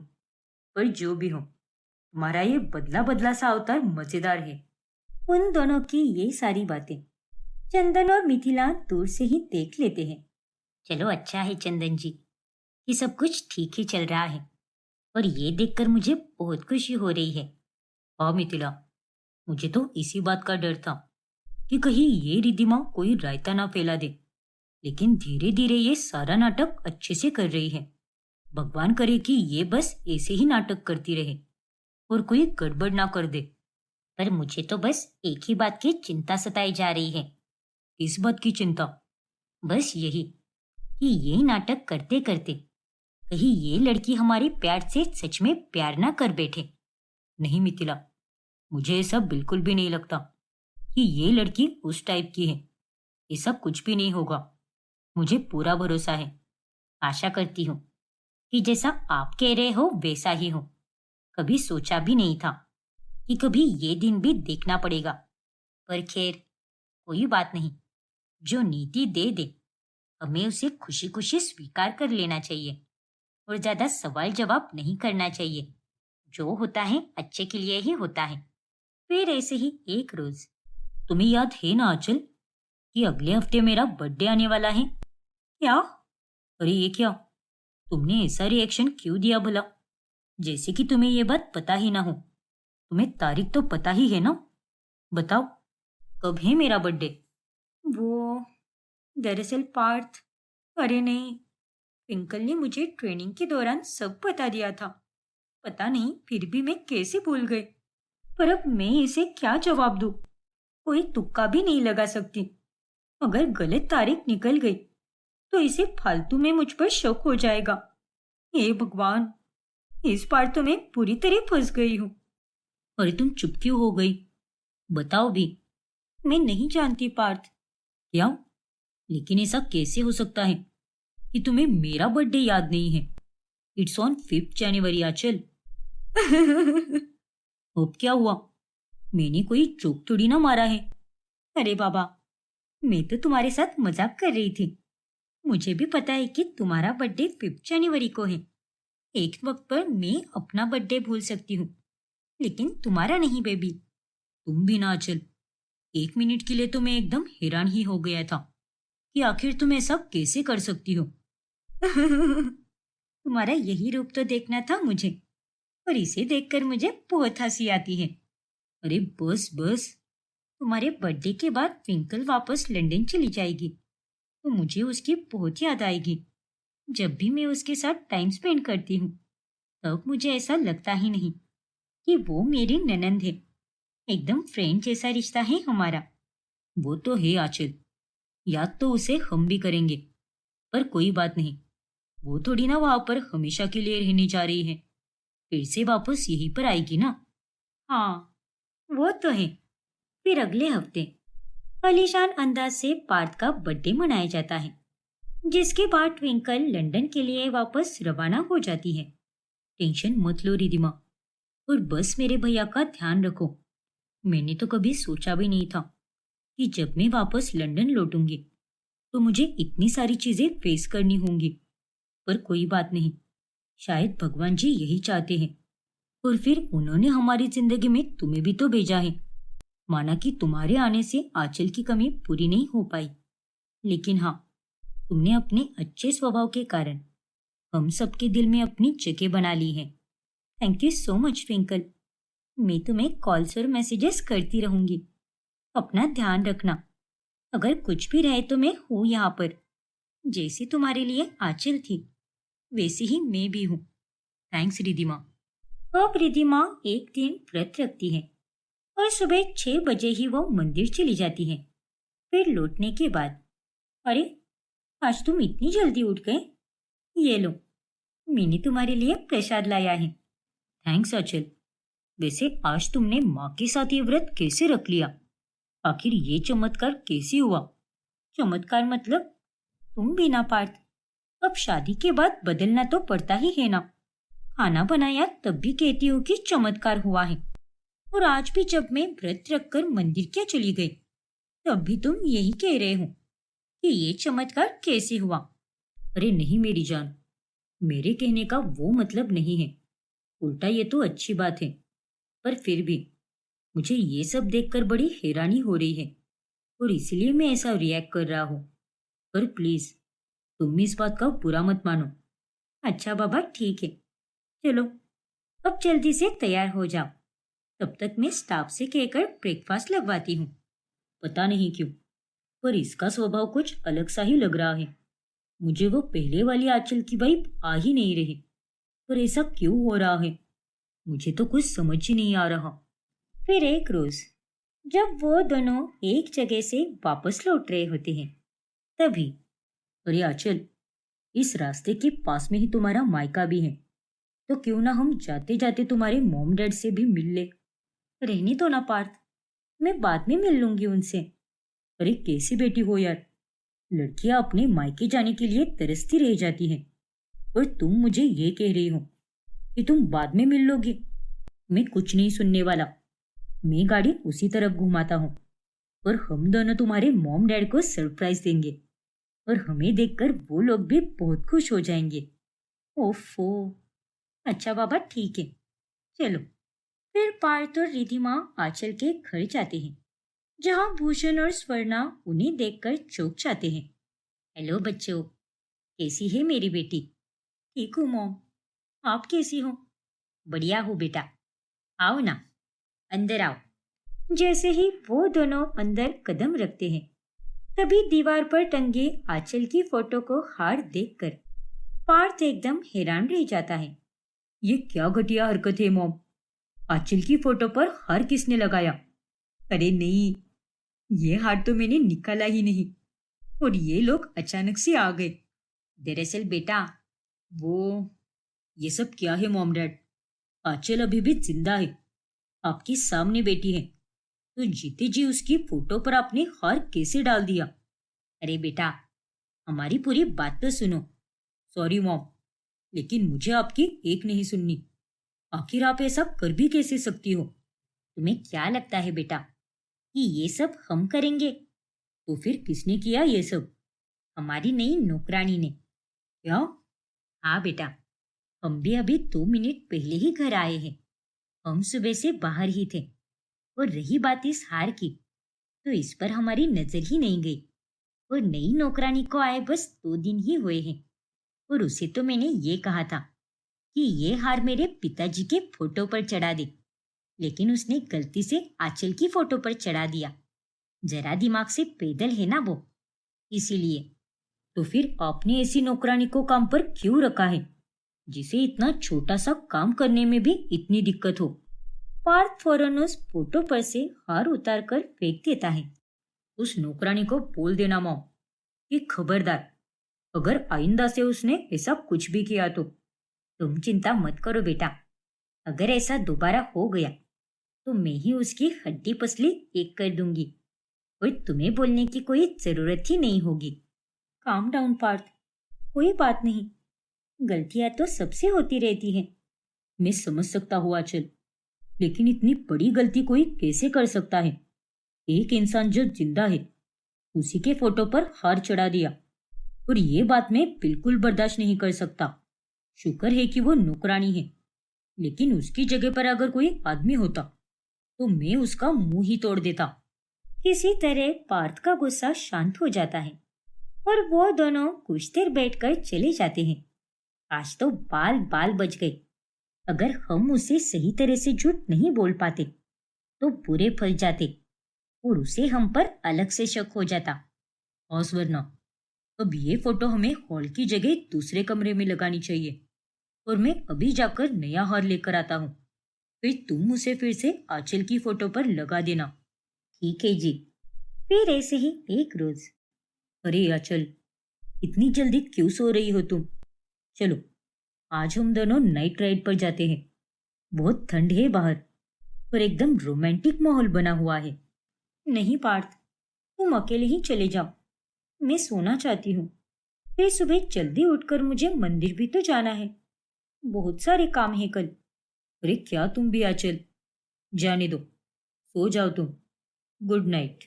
पर जो भी हो, तुम्हारा ये बदला बदला सा अवतार मजेदार है। उन दोनों की ये सारी बातें चंदन और मिथिला दूर से ही देख लेते हैं। चलो अच्छा है चंदन जी कि सब कुछ ठीक ही चल रहा है, और ये देखकर मुझे बहुत खुशी हो रही है। हाँ मिथिला, मुझे तो इसी बात का डर था कि कहीं ये रिद्धिमा कोई रायता ना फैला दे, लेकिन धीरे धीरे ये सारा नाटक अच्छे से कर रही है। भगवान करे कि ये बस ऐसे ही नाटक करती रहे और कोई गड़बड़ ना कर दे। पर मुझे तो बस एक ही बात की चिंता सताई जा रही है। इस बात की चिंता? बस यही कि ये नाटक करते करते कहीं ये लड़की हमारे प्यार से सच में प्यार ना कर बैठे। नहीं मिथिला, मुझे ऐसा बिल्कुल भी नहीं लगता कि ये लड़की उस टाइप की है। ऐसा कुछ भी नहीं होगा, मुझे पूरा भरोसा है। आशा करती हूँ कि जैसा आप कह रहे हो वैसा ही हो। कभी सोचा भी नहीं था कि कभी ये दिन भी देखना पड़ेगा, पर खैर कोई बात नहीं। जो नीति दे दे हमें उसे खुशी खुशी स्वीकार कर लेना चाहिए और ज्यादा सवाल जवाब नहीं करना चाहिए। जो होता है अच्छे के लिए ही होता है। फिर ऐसे ही एक रोज, तुम्हें याद है ना आंचल कि अगले हफ्ते मेरा बर्थडे आने वाला है? क्या? अरे ये क्या, तुमने ऐसा रिएक्शन क्यों दिया भला, जैसे कि तुम्हें ये बात पता ही ना हो। तुम्हें तारीख तो पता ही है ना? बताओ, कब है मेरा बर्थडे? वो दरअसल पार्थ, अरे नहीं, ट्विंकल ने मुझे ट्रेनिंग के दौरान सब बता दिया था। पता नहीं फिर भी मैं कैसे भूल गई। पर अब मैं इसे क्या जवाब दूं? कोई तुक्का भी नहीं लगा सकती। अगर गलत तारीख निकल गई तो इसे फालतू में मुझ पर शक हो जाएगा। हे भगवान, इस बार तो मैं पूरी तरह फंस गई हूँ। अरे तुम चुप क्यों हो गई? बताओ भी। मैं नहीं जानती पार्थ। क्या? लेकिन ऐसा कैसे हो सकता है कि तुम्हें मेरा बर्थडे याद नहीं है? इट्स ऑन 5 जनवरी आंचल। अब क्या हुआ? मैंने कोई जोक थोड़ी ना मारा है। अरे बाबा, मैं तो तुम्हारे साथ मजाक कर रही थी। मुझे भी पता है कि तुम्हारा बर्थडे 5 जनवरी को है। एक वक्त पर मैं अपना बर्थडे भूल सकती हूँ, लेकिन तुम्हारा नहीं बेबी। तुम भी ना आंचल। 1 मिनट के लिए तो मैं एकदम हैरान ही हो गया था कि आखिर तुम ऐसा कैसे कर सकती हो। तुम्हारा यही रूप तो देखना था मुझे, और इसे देखकर मुझे बहुत हंसी आती है। अरे बस बस, तुम्हारे बर्थडे के बाद ट्विंकल वापस लंदन चली जाएगी, तो मुझे उसकी बहुत याद आएगी। जब भी मैं उसके साथ टाइम स्पेंड करती हूँ, तब मुझे ऐसा लगता ही नहीं कि वो मेरी ननंद है। एकदम फ्रेंड जैसा रिश्ता है हमारा। वो तो है आंचल, याद तो उसे हम भी करेंगे, पर कोई बात नहीं। वो थोड़ी ना वहां पर हमेशा के लिए रहने जा रही है। फिर से वापस यहीं पर आएगी ना। हाँ, वो तो है। फिर अगले हफ्ते आलीशान अंदाज से पार्थ का बर्थडे मनाया जाता है, जिसके बाद ट्विंकल लंदन के लिए वापस रवाना हो जाती है। टेंशन मत लो रिदिमा, और बस मेरे भैया का ध्यान रखो। मैंने तो कभी सोचा भी नहीं था कि जब मैं वापस लंदन लौटूंगी तो मुझे इतनी सारी चीजें फेस करनी होंगी। पर कोई बात नहीं, शायद भगवान जी यही चाहते हैं, और फिर उन्होंने हमारी जिंदगी में तुम्हें भी तो भेजा है। माना कि तुम्हारे आने से आंचल की कमी पूरी नहीं हो पाई, लेकिन हाँ, तुमने अपने अच्छे स्वभाव के कारण हम सबके दिल में अपनी जगह बना ली है। Thank you so much twinkle. मैं तुम्हें कॉल्स और मैसेजेस करती रहूंगी। अपना ध्यान रखना। अगर कुछ भी रहे तो मैं हूँ यहाँ पर। जैसी तुम्हारे लिए आंचल थी, वैसी ही मैं भी हूँ। थैंक्स रिधिमा। अब रिधिमा एक दिन व्रत रखती है, और सुबह 6 बजे ही वो मंदिर चली जाती है। फिर लौटने के बाद, अरे, आज तुम इतनी जल्दी उठ गए। ये लो, मैंने तुम्हारे लिए प्रसाद लाया है। थैंक्स अचल। वैसे आज तुमने माँ के साथ ये व्रत कैसे रख लिया? आखिर ये चमत्कार कैसे हुआ? चमत्कार मतलब तुम भी ना पार्थ। अब शादी के बाद बदलना तो पड़ता ही है ना। खाना बनाया तब भी कहती हूँ कि चमत्कार हुआ है, और आज भी जब मैं व्रत रखकर मंदिर क्या चली गई, तब भी तुम यही कह रहे हो कि ये चमत्कार कैसे हुआ। अरे नहीं मेरी जान, मेरे कहने का वो मतलब नहीं है। उल्टा ये तो अच्छी बात है, पर फिर भी मुझे ये सब देखकर बड़ी हैरानी हो रही है, और इसलिए मैं ऐसा रिएक्ट कर रहा हूँ। पर प्लीज, तुम इस बात का बुरा मत मानो। अच्छा बाबा, ठीक है। चलो, अब जल्दी से तैयार हो जाओ। तब तक मैं स्टाफ से कहकर ब्रेकफास्ट लगवाती हूँ। पता नहीं क्यों, पर इसका स्वभाव कुछ अलग सा ही लग रहा है। मुझे वो पहले वाली आंचल की वाइब आ ही नहीं रही। पर ऐसा क्यों हो रहा है, मुझे तो कुछ समझ ही नहीं आ रहा। फिर एक रोज जब वो दोनों एक जगह से वापस लौट रहे होते हैं, तभी, अरे आंचल, इस रास्ते के पास में ही तुम्हारा मायका भी है, तो क्यों ना हम जाते जाते तुम्हारे मॉम डैड से भी मिल ले। रहने दो ना पार्थ, मैं बाद में मिल लूंगी उनसे। अरे कैसी बेटी हो यार, लड़कियां अपने मायके जाने के लिए तरसती रह जाती हैं, और तुम मुझे ये कह रही हो कि तुम बाद में मिल लोगे। मैं कुछ नहीं सुनने वाला। मैं गाड़ी उसी तरफ घुमाता हूँ, और हम दोनों तुम्हारे मॉम डैड को सरप्राइज देंगे, और हमें देखकर वो लोग भी बहुत खुश हो जाएंगे। ओफो। अच्छा बाबा, ठीक है। चलो। फिर पार्थ और रिधिमा आंचल के घर जाते हैं, जहाँ भूषण और स्वर्णा उन्हें देखकर चौंक जाते हैं। हेलो बच्चों, कैसी है मेरी बेटी? ठीक हूँ मॉम, आप कैसी हो? बढ़िया हूँ बेटा। आओ ना, अंदर आओ। जैसे ही वो दोनों अंदर कदम रखते हैं, तभी दीवार पर टंगे आंचल की फोटो को हार देखकर पार्थ एकदम हैरान रह जाता है। ये क्या घटिया हरकत है मॉम? आंचल की फोटो पर हार किसने लगाया? अरे नहीं, ये हार तो मैंने निकाला ही नहीं, और ये लोग अचानक से आ गए। दरअसल बेटा, वो ये सब क्या है मॉम डैड? आंचल अभी भी जिंदा है, आपके सामने बैठी है, तो जीते जी उसकी फोटो पर आपने हार कैसे डाल दिया? अरे बेटा, हमारी पूरी बात तो सुनो। सॉरी मॉम, लेकिन मुझे आपकी एक नहीं सुननी। आखिर आप ऐसा कर भी कैसे सकती हो? तुम्हें क्या लगता है बेटा कि ये सब हम करेंगे? तो फिर किसने किया ये सब? हमारी नई नौकरानी ने। क्या? हाँ बेटा, हम भी अभी 2 मिनट पहले ही घर आए हैं। हम सुबह से बाहर ही थे। और रही बात इस हार की, तो इस पर हमारी नजर ही नहीं गई। और नई नौकरानी को आए बस 2 दिन ही हुए हैं। और उसे तो मैंने ये कहा था कि ये हार मेरे पिताजी के फोटो पर चढ़ा दे, लेकिन उसने गलती से आंचल की फोटो पर चढ़ा दिया। जरा दिमाग से पैदल है ना वो, इसीलिए। तो फिर आपने ऐसी नौकरानी को काम पर क्यों रखा है, जिसे इतना छोटा सा काम करने में भी इतनी दिक्कत हो? पार्थ फौरन उस फोटो पर से हार उतार कर फेंक देता है। उस नौकरानी को बोल देना माँ कि खबरदार, अगर आइंदा से उसने ऐसा कुछ भी किया तो। तुम चिंता मत करो बेटा, अगर ऐसा दोबारा हो गया तो मैं ही उसकी हड्डी पसली एक कर दूंगी। और तुम्हें बोलने की कोई जरूरत ही नहीं होगी। काम डाउन पार्थ, कोई बात नहीं। गलतियां तो सबसे होती रहती हैं। मैं समझ सकता हूँ आचल, लेकिन इतनी बड़ी गलती कोई कैसे कर सकता है? एक इंसान जो जिंदा है, उसी के फोटो पर हार चढ़ा दिया। और ये बात मैं बिल्कुल बर्दाश्त नहीं कर सकता। शुक्र है कि वो नौकरानी है, लेकिन उसकी जगह पर अगर कोई आदमी होता तो मैं उसका मुंह ही तोड़ देता। किसी तरह पार्थ का गुस्सा शांत हो जाता है और वो दोनों कुछ देर बैठकर चले जाते हैं। आज तो बाल बाल बच गए। अगर हम उसे सही तरह से झूठ नहीं बोल पाते तो बुरे फल जाते और उसे हम पर अलग से शक हो जाता। और वरना अब ये फोटो हमें हॉल की जगह दूसरे कमरे में लगानी चाहिए। और मैं अभी जाकर नया हार लेकर आता हूँ। फिर तुम उसे फिर से आंचल की फोटो पर लगा देना। ठीक है जी। फिर ऐसे ही एक रोज। अरे आंचल, इतनी जल्दी क्यों सो रही हो तुम? चलो, आज हम दोनों नाइट राइड पर जाते हैं। बहुत ठंड है बाहर और एकदम रोमांटिक माहौल बना हुआ है। नहीं पार्थ, तुम अकेले ही चले जाओ। मैं सोना चाहती हूँ। फिर सुबह जल्दी उठकर मुझे मंदिर भी तो जाना है। बहुत सारे काम है कल। अरे क्या तुम भी आंचल, जाने दो, सो जाओ तुम। Good night.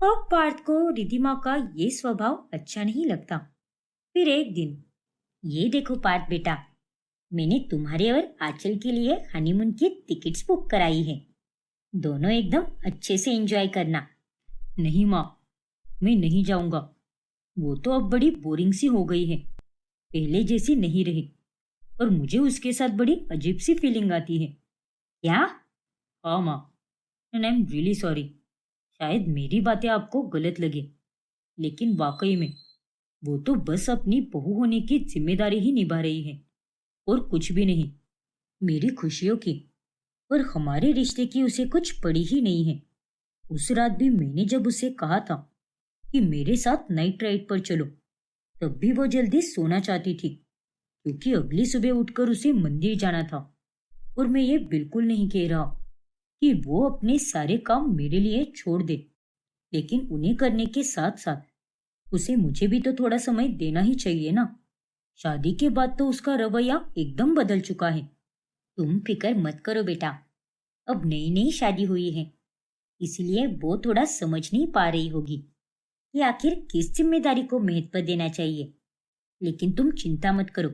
अब पार्थ को रिधिमा का ये स्वभाव अच्छा नहीं लगता। फिर एक दिन, ये देखो पार्थ बेटा, मैंने तुम्हारे और आंचल के लिए हनीमून की टिकट्स बुक कराई है। दोनों एकदम अच्छे से एंजॉय करना। नहीं माँ, मैं नहीं जाऊंगा। वो तो अब बड़ी बोरिंग सी हो गई है, पहले जैसी नहीं रही। और मुझे उसके साथ बड़ी अजीब सी फीलिंग आती है। क्या? हाँ माँ, and I am really sorry. शायद मेरी बातें आपको गलत लगे, लेकिन वाकई में वो तो बस अपनी बहू होने की जिम्मेदारी ही निभा रही है, और कुछ भी नहीं। मेरी खुशियों की और हमारे रिश्ते की उसे कुछ पड़ी ही नहीं है। उस रात भी मैंने जब उसे कहा था कि मेरे साथ नाइट राइड पर चलो, तब भी वो जल्दी सोना चाहती थी, क्योंकि अगली सुबह उठकर उसे मंदिर जाना था। और मैं ये बिल्कुल नहीं कह रहा कि वो अपने सारे काम मेरे लिए छोड़ दे, लेकिन उन्हें करने के साथ साथ उसे मुझे भी तो थोड़ा समय देना ही चाहिए ना। शादी के बाद तो उसका रवैया एकदम बदल चुका है। तुम फिक्र मत करो बेटा, अब नई नई शादी हुई है, इसलिए वो थोड़ा समझ नहीं पा रही होगी कि आखिर किस जिम्मेदारी को महत्व देना चाहिए। लेकिन तुम चिंता मत करो,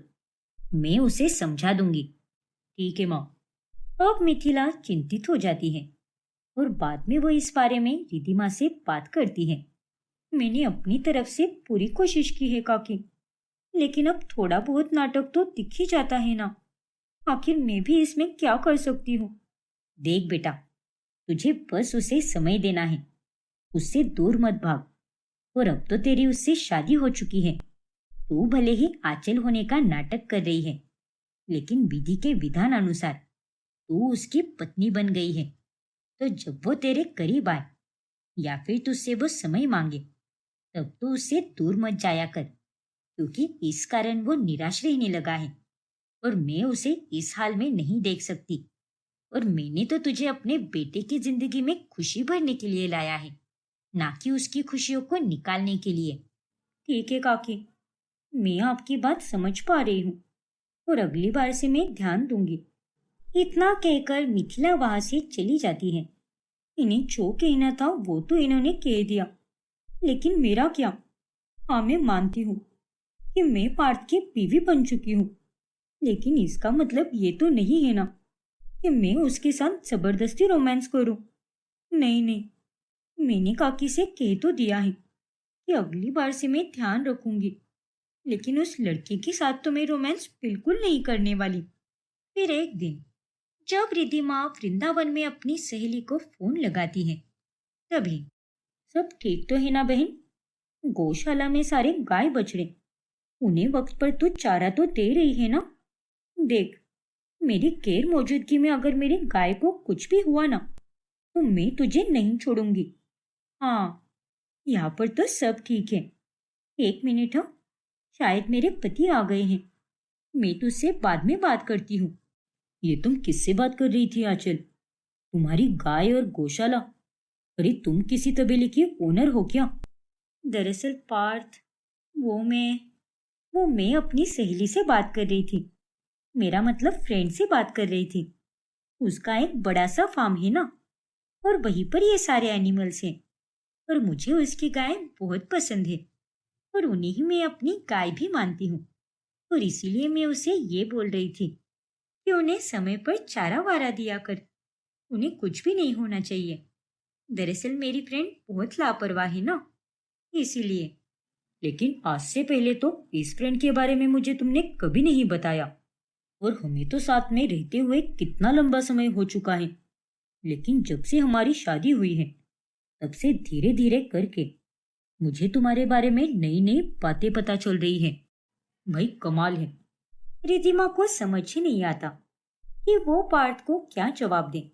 मैं उसे समझा दूंगी। ठीक है माँ। अब मिथिला चिंतित हो जाती है और बाद में वो इस बारे में रिधिमा से बात करती है। मैंने अपनी तरफ से पूरी कोशिश की है काकी, लेकिन अब थोड़ा बहुत नाटक तो दिख ही जाता है ना। आखिर मैं भी इसमें क्या कर सकती हूँ? देख बेटा, तुझे बस उसे समय देना है, उससे दूर मत भाग। और अब तो तेरी उससे शादी हो चुकी है। तू भले ही आंचल होने का नाटक कर रही है, लेकिन विधि के विधान अनुसार तू उसकी पत्नी बन गई है। तो जब वो तेरे करीब आए या फिर तुझसे वो समय मांगे, तब तो उससे दूर मत जाया कर, क्योंकि इस कारण वो निराश रहने लगा है। और मैं उसे इस हाल में नहीं देख सकती। और मैंने तो तुझे अपने बेटे की जिंदगी में खुशी भरने के लिए लाया है, ना कि उसकी खुशियों को निकालने के लिए। ठीक है काकी, मैं आपकी बात समझ पा रही हूँ। और अगली बार से मैं ध्यान दूंगी। इतना कहकर मिथिला वहां से चली जाती है। इन्हें जो कहना था वो तो इन्होंने कह दिया, लेकिन मेरा क्या? हाँ, मैं मानती हूँ कि मैं पार्थ की बीवी बन चुकी हूँ, लेकिन इसका मतलब ये तो नहीं है ना कि मैं उसके साथ जबरदस्ती रोमांस करूं। नहीं नहीं, मैंने काकी से कह तो दिया है कि अगली बार से मैं ध्यान रखूंगी, लेकिन उस लड़के के साथ तो मैं रोमांस बिल्कुल नहीं करने वाली। फिर एक दिन जब रिद्धिमा वृंदावन में अपनी सहेली को फोन लगाती है, तभी सब ठीक तो है ना बहन? गौशाला में सारे गाय बछड़े, उन्हें वक्त पर तू चारा तो दे रही है ना? देख, मेरी गैर मौजूदगी में अगर मेरी गाय को कुछ भी हुआ ना, तो मैं तुझे नहीं छोड़ूंगी। हाँ, यहाँ पर तो सब ठीक है। एक मिनट, हाँ, शायद मेरे पति आ गए हैं। मैं तुझसे बाद में बात करती हूँ। ये तुम किससे बात कर रही थी आंचल? तुम्हारी गाय और गौशाला? अरे तुम किसी तबेले की ओनर हो क्या? दरअसल पार्थ, वो मैं वो मैं अपनी सहेली से बात कर रही थी। मेरा मतलब फ्रेंड से बात कर रही थी। उसका एक बड़ा सा फार्म है ना, और वहीं पर ये सारे एनिमल्स हैं। और मुझे उसकी गाय बहुत पसंद है, और उन्हें ही मैं अपनी गाय भी मानती हूँ। और इसीलिए मैं उसे ये बोल रही थी कि उन्हें समय पर चारा वारा दिया कर। उन्हें कुछ भी नहीं होना चाहिए। दरअसल मेरी फ्रेंड बहुत लापरवाह है ना, इसीलिए। लेकिन आज से पहले तो इस फ्रेंड के बारे में मुझे तुमने कभी नहीं बताया, और हमें तो साथ में रहते हुए कितना लंबा समय हो चुका है। लेकिन जब से हमारी शादी हुई है, तब से धीरे धीरे करके मुझे तुम्हारे बारे में नई नई बातें पता चल रही है। भाई कमाल है। रिधिमा को समझ ही नहीं आता कि वो पार्थ को क्या जवाब दे,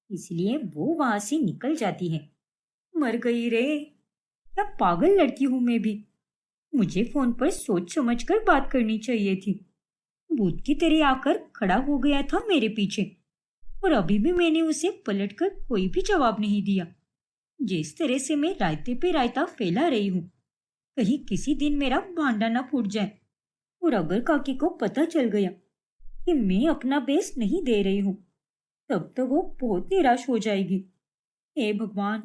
इसलिए वो वहां से निकल जाती है। मर गई रे, क्या पागल लड़की हूं मैं भी। मुझे फोन पर सोच समझ कर बात करनी चाहिए थी। भूत की तरह आकर खड़ा हो गया था मेरे पीछे, और अभी भी मैंने उसे पलटकर कोई भी जवाब नहीं दिया। जिस तरह से मैं रायते पे रायता फैला रही हूँ, कहीं किसी दिन मेरा भांडा ना फूट जाए। और अगर काकी को पता चल गया कि मैं अपना बेस्ट नहीं दे रही हूँ, तब तो वो बहुत निराश हो जाएगी। हे भगवान,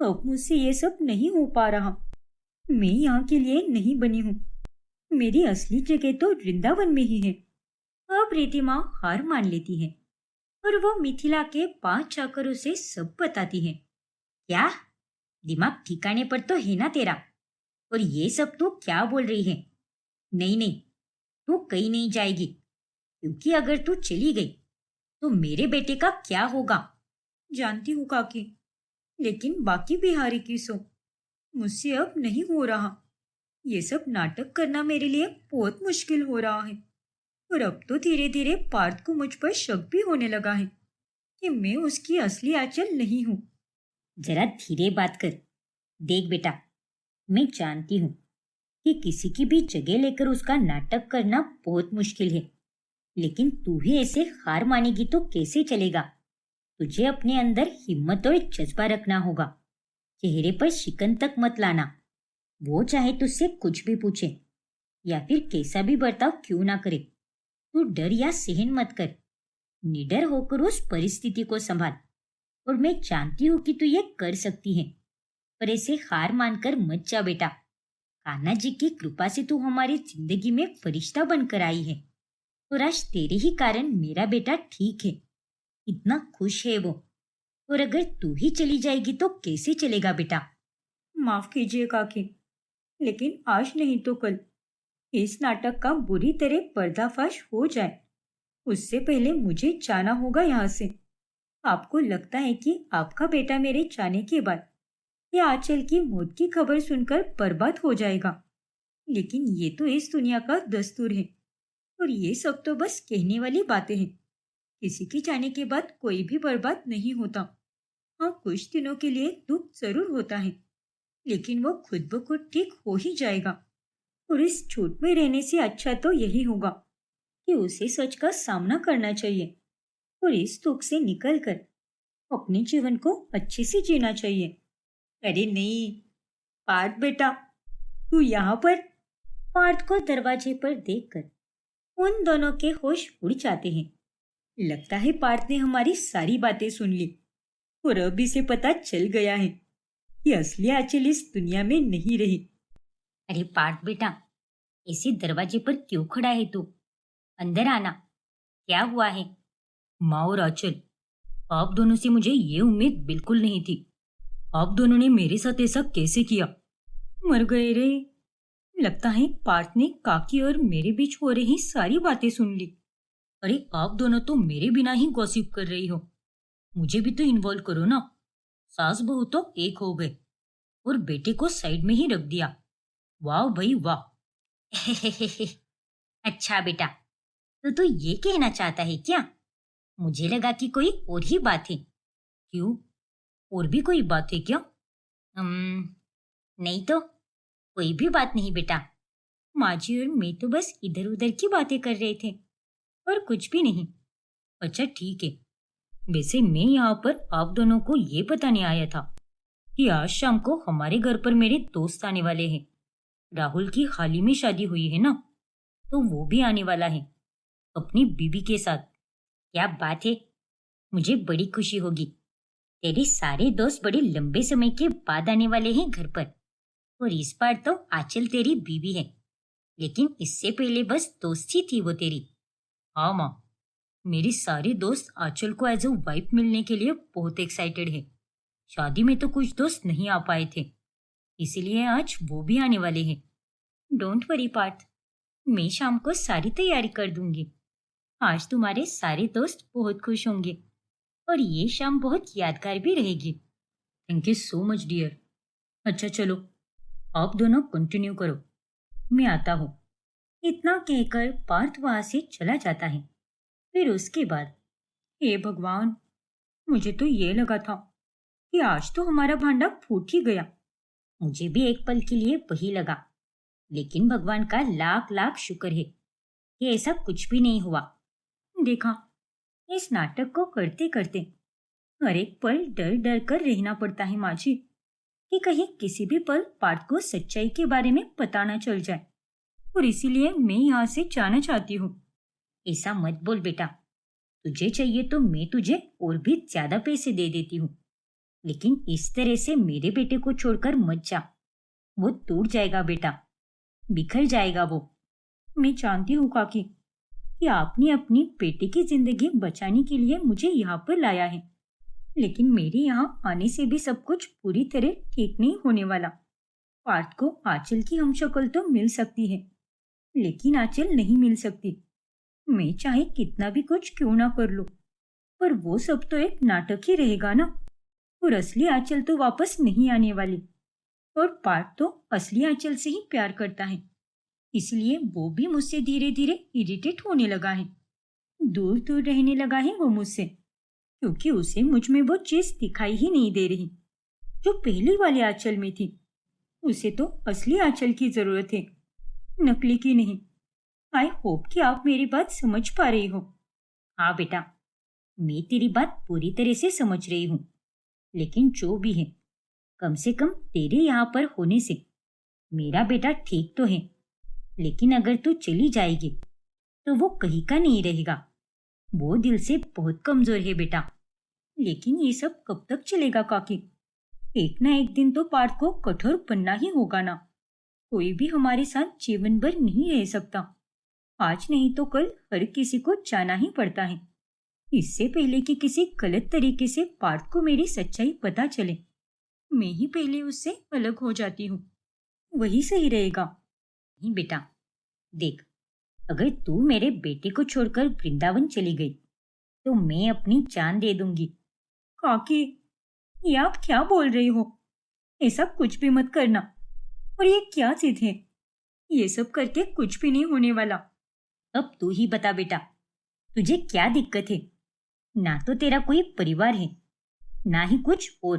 अब मुझसे ये सब नहीं हो पा रहा। मैं यहाँ के लिए नहीं बनी हूँ। मेरी असली जगह तो वृंदावन में ही है। अब रिधिमा हार मान लेती है, और वो मिथिला के पास जाकर उसे सब बताती है। क्या? दिमाग ठिकाने पर तो है ना तेरा? और ये सब तू क्या बोल रही है? नहीं नहीं, तू कहीं नहीं जाएगी, क्योंकि अगर तू चली गई तो मेरे बेटे का क्या होगा? जानती हूँ काकी, लेकिन बाकी बिहारी की सो मुझसे अब नहीं हो रहा। ये सब नाटक करना मेरे लिए बहुत मुश्किल हो रहा है। और अब तो धीरे धीरे पार्थ को मुझ पर शक भी होने लगा है कि मैं उसकी असली आंचल नहीं हूँ। जरा धीरे बात कर। देख बेटा, मैं जानती हूँ कि किसी की भी जगह लेकर उसका नाटक करना बहुत मुश्किल है, लेकिन तू ही ऐसे हार मानेगी तो कैसे चलेगा? तुझे अपने अंदर हिम्मत और जज्बा रखना होगा। चेहरे पर शिकन तक मत लाना। वो चाहे तुझसे कुछ भी पूछे या फिर कैसा भी बर्ताव क्यों ना करे, तू डर या सहन मत कर। निडर होकर उस परिस्थिति को संभाल। और मैं जानती हूँ कि तू ये कर सकती है, पर ऐसे हार मानकर मत जा बेटा। कान्हा जी की कृपा से तू हमारी जिंदगी में फरिश्ता बनकर आई है, और आज तेरे ही कारण मेरा बेटा ठीक है। इतना खुश है वो। और अगर तू ही चली जाएगी तो कैसे चलेगा बेटा? माफ कीजिए काकी, लेकिन आज नहीं तो कल इस नाटक का बुरी तरह पर्दाफाश हो जाए, उससे पहले मुझे जाना होगा यहाँ से। आपको लगता है कि आपका बेटा मेरे जाने के बाद या आंचल की मौत की खबर सुनकर बर्बाद हो जाएगा, लेकिन ये तो इस दुनिया का दस्तूर है। और ये सब तो बस कहने वाली बातें हैं। किसी के जाने के बाद कोई भी बर्बाद नहीं होता। हाँ, कुछ दिनों के लिए दुख जरूर होता है, लेकिन वो खुद ब खुद ठीक हो ही जाएगा। और इस झूठ में रहने से अच्छा तो यही होगा कि उसे सच का सामना करना चाहिए, और इस दुख से निकलकर अपने जीवन को अच्छे से जीना चाहिए। अरे नहीं, पार्थ बेटा, तू यहाँ पर? पार्थ को दरवाजे पर देखकर उन दोनों के होश उड़ जाते हैं। लगता है पार्थ ने हमारी सारी बातें सुन ली और अब इसे पता चल गया है कि असली आंचल इस दुनिया में नहीं रही। अरे पार्थ बेटा, इसी दरवाजे पर क्यों खड़ा है तू? अंदर आना। क्या हुआ है? माँ और आंचल, आप दोनों से मुझे ये उम्मीद बिल्कुल नहीं थी। आप दोनों ने मेरे साथ ऐसा कैसे किया? मर गए रे। लगता है पार्थ ने काकी और मेरे बीच हो रही सारी बातें सुन ली। अरे आप दोनों तो मेरे बिना ही गॉसिप कर रही हो। मुझे भी तो इन्वॉल्व करो ना। सास बहू तो एक हो गए और बेटे को साइड में ही रख दिया। वाह भाई वाह। अच्छा बेटा, तो तू ये कहना चाहता है क्या? मुझे लगा कि कोई और ही बात है। क्यों? और भी कोई बात है क्या? नहीं तो कोई भी बात नहीं बेटा। माँ जी और मैं तो बस इधर उधर की बातें कर रहे थे और कुछ भी नहीं। अच्छा ठीक है। वैसे मैं यहाँ पर आप दोनों को ये बताने आया था कि आज शाम को हमारे घर पर मेरे दोस्त आने वाले हैं। राहुल की हाल ही में शादी हुई है ना, तो वो भी आने वाला है अपनी बीबी के साथ। क्या बात है, मुझे बड़ी खुशी होगी। तेरे सारे दोस्त बड़े लंबे समय के बाद आने वाले हैं घर पर और इस बार तो आंचल तेरी बीवी है, लेकिन इससे पहले बस दोस्त ही थी वो तेरी। हाँ माँ, मेरी सारी दोस्त आंचल को एज अ वाइफ मिलने के लिए बहुत एक्साइटेड है। शादी में तो कुछ दोस्त नहीं आ पाए थे, इसीलिए आज वो भी आने वाले हैं। डोंट वरी पार्थ, मैं शाम को सारी तैयारी कर दूंगी। आज तुम्हारे सारे दोस्त बहुत खुश होंगे और ये शाम बहुत यादगार भी रहेगी। Thank you so much dear. अच्छा चलो, आप दोनों कंटिन्यू करो, मैं आता हूँ। इतना कहकर पार्थ वहां से चला जाता है। फिर उसके बाद, हे भगवान, मुझे तो ये लगा था कि आज तो हमारा भांडा फूट ही गया। मुझे भी एक पल के लिए वही लगा, लेकिन भगवान का लाख लाख शुक्र है कि ऐसा कुछ भी नहीं हुआ। देखा, इस नाटक को करते करते हर एक पल डर डर कर रहना पड़ता है माँ जी, कि कहीं किसी भी पल पार्थ को सच्चाई के बारे में पता न चल जाए, और इसीलिए मैं यहाँ से जाना चाहती हूँ। ऐसा मत बोल बेटा, तुझे चाहिए तो मैं तुझे और भी ज्यादा पैसे दे देती हूँ, लेकिन इस तरह से मेरे बेटे को छोड़कर मत जा। वो टूट जाएगा बेटा, बिखर जाएगा वो। मैं जानती हूँ काकी कि आपने अपनी बेटे की जिंदगी बचाने के लिए मुझे यहाँ पर लाया है, लेकिन मेरे यहाँ आने से भी सब कुछ पूरी तरह ठीक नहीं होने वाला। पार्थ को आंचल की हमशक्ल तो मिल सकती है, लेकिन आंचल नहीं मिल सकती। मैं चाहे कितना भी कुछ क्यों ना कर लूं, पर वो सब तो एक नाटक ही रहेगा ना, और असली आंचल तो वापस नहीं आने वाली। और पार्थ तो असली आंचल से ही प्यार करता है, इसलिए वो भी मुझसे धीरे धीरे इरिटेट होने लगा है। दूर दूर रहने लगा है वो मुझसे, क्योंकि उसे मुझ में वो चीज दिखाई ही नहीं दे रही जो पहली वाले आंचल में थी। उसे तो असली आंचल की जरूरत है, नकली की नहीं। आई होप कि आप मेरी बात समझ पा रही हो। हाँ बेटा, मैं तेरी बात पूरी तरह से समझ रही हूँ, लेकिन जो भी है, कम से कम तेरे यहाँ पर होने से मेरा बेटा ठीक तो है। लेकिन अगर तू चली जाएगी तो वो कहीं का नहीं रहेगा। वो दिल से बहुत कमजोर है बेटा। लेकिन ये सब कब तक चलेगा काकी? एक ना एक दिन तो पार्थ को कठोर बनना ही होगा ना। कोई भी हमारे साथ जीवन भर नहीं रह सकता। आज नहीं तो कल हर किसी को जाना ही पड़ता है। इससे पहले कि किसी गलत तरीके से पार्थ को मेरी सच्चाई पता चले, मैं ही पहले उससे अलग हो जाती हूँ। वही सही रहेगा। नहीं बेटा, देख, अगर तू मेरे बेटे को छोड़कर वृंदावन चली गई तो मैं अपनी जान दे दूंगी। काकी, ये आप क्या बोल रही हो? ऐसा कुछ भी मत करना। और ये क्या जिद है? ये सब करके कुछ भी नहीं होने वाला। अब तू ही बता बेटा, तुझे क्या दिक्कत है? ना तो तेरा कोई परिवार है, ना ही कुछ और,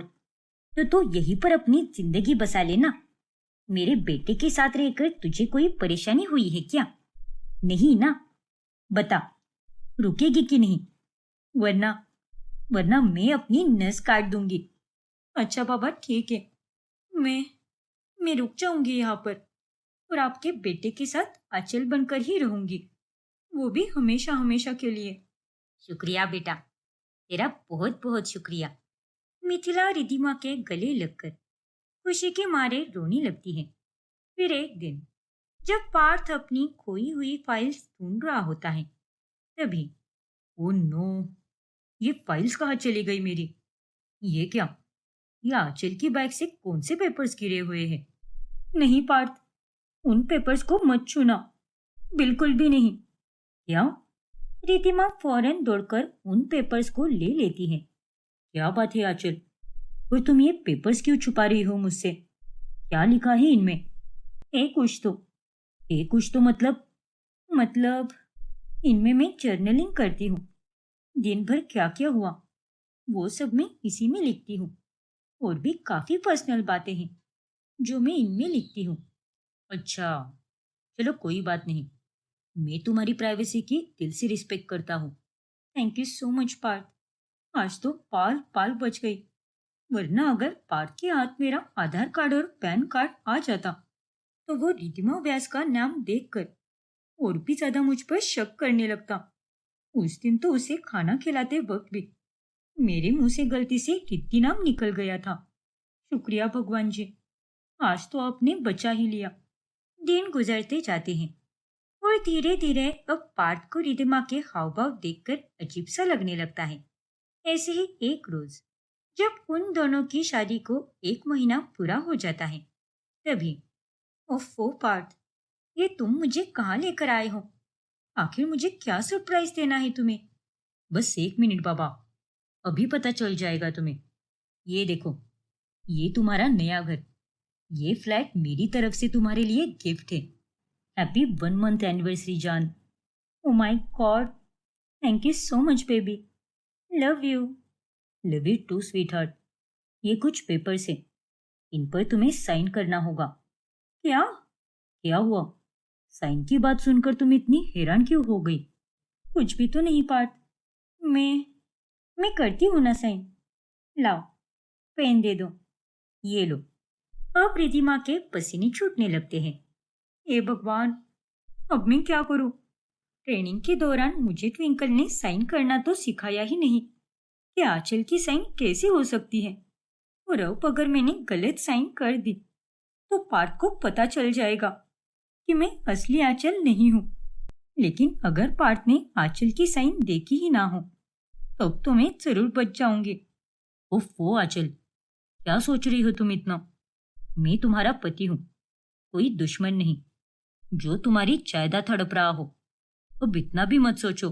तो तू यहीं पर अपनी जिंदगी बसा लेना। मेरे बेटे के साथ रहकर तुझे कोई परेशानी हुई है क्या? नहीं ना? बता, रुकेगी कि नहीं? वरना वरना मैं अपनी नस काट दूंगी। अच्छा बाबा ठीक है, मैं मैं रुक जाऊंगी यहाँ पर और आपके बेटे के साथ अचल बनकर ही रहूंगी। वो भी हमेशा हमेशा के लिए। शुक्रिया बेटा, तेरा बहुत बहुत शुक्रिया। मिथिला रिधिमा के गले लगकर खुशी के मारे रोने लगती है। फिर एक दिन जब पार्थ अपनी खोई हुई फाइल्स ढूंढ रहा होता है, तभी ओ नो, ये फाइल्स कहाँ चली गई मेरी? ये क्या? ये आंचल की बैग से कौन से पेपर्स गिरे हुए हैं? नहीं पार्थ, उन पेपर्स को मत छूना, बिल्कुल भी नहीं। क्या? रिधिमा फौरन दौड़कर उन पेपर्स को ले लेती है। क्या बात है आंचल? और तुम ये पेपर्स क्यों छुपा रही हो मुझसे? क्या लिखा है इनमें? ए कुछ तो मतलब इनमें मैं जर्नलिंग करती हूँ। दिन भर क्या क्या हुआ वो सब मैं इसी में लिखती हूँ। और भी काफी पर्सनल बातें हैं जो मैं इनमें लिखती हूँ। अच्छा, चलो कोई बात नहीं। मैं तुम्हारी प्राइवेसी की दिल से रिस्पेक्ट करता हूँ। Thank you so much Parth. आज तो पाल पाल बच गई, वरना अगर पार्थ के हाथ मेरा आधार कार्ड और पैन कार्ड आ जाता तो वो रिधिमा व्यास का नाम देखकर और भी ज्यादा मुझ पर शक करने लगता। उस दिन तो उसे खाना खिलाते वक्त भी मेरे मुंह से गलती से रिद्धि नाम निकल गया था। शुक्रिया भगवान जी, आज तो आपने बचा ही लिया। दिन गुजरते जाते हैं और धीरे धीरे अब पार्थ को रिधिमा के हाव भाव देखकर अजीब सा लगने लगता है। ऐसे ही एक रोज जब उन दोनों की शादी को 1 महीना पूरा हो जाता है, तभी ओफो पार्थ, ये तुम मुझे कहाँ लेकर आए हो? आखिर मुझे क्या सरप्राइज देना है तुम्हें? बस 1 मिनट बाबा, अभी पता चल जाएगा तुम्हें। ये देखो, ये तुम्हारा नया घर। ये फ्लैट मेरी तरफ से तुम्हारे लिए गिफ्ट है। हैप्पी 1 मंथ एनिवर्सरी जान। Oh my god, thank you so much baby, love you. Love you too sweetheart. ये कुछ पेपर्स हैं, इन पर तुम्हें साइन करना होगा। क्या? क्या हुआ? साइन की बात सुनकर तुम इतनी हैरान क्यों हो गई? कुछ भी तो नहीं पार्थ, मैं मैं करती हूँ ना साइन। लाओ, पेन दे दो। ये लो। अब रिधिमा के पसीने छूटने लगते हैं। हे भगवान, अब मैं क्या करूं? ट्रेनिंग के दौरान मुझे ट्विंकल ने साइन करना तो सिखाया ही नहीं कि आंचल की साइन कैसे हो सकती है। और अब अगर मैंने गलत साइन कर दी तो पार्थ को पता चल जाएगा कि मैं असली आंचल नहीं हूँ। लेकिन अगर पार्थ ने आंचल की साइन देखी ही ना हो तब तो मैं जरूर बच जाऊंगी। ओफो आंचल, क्या सोच रही हो तुम इतना? मैं तुम्हारा पति हूँ, कोई दुश्मन नहीं जो तुम्हारी जायदाद हड़प रहा हो। अब इतना भी मत सोचो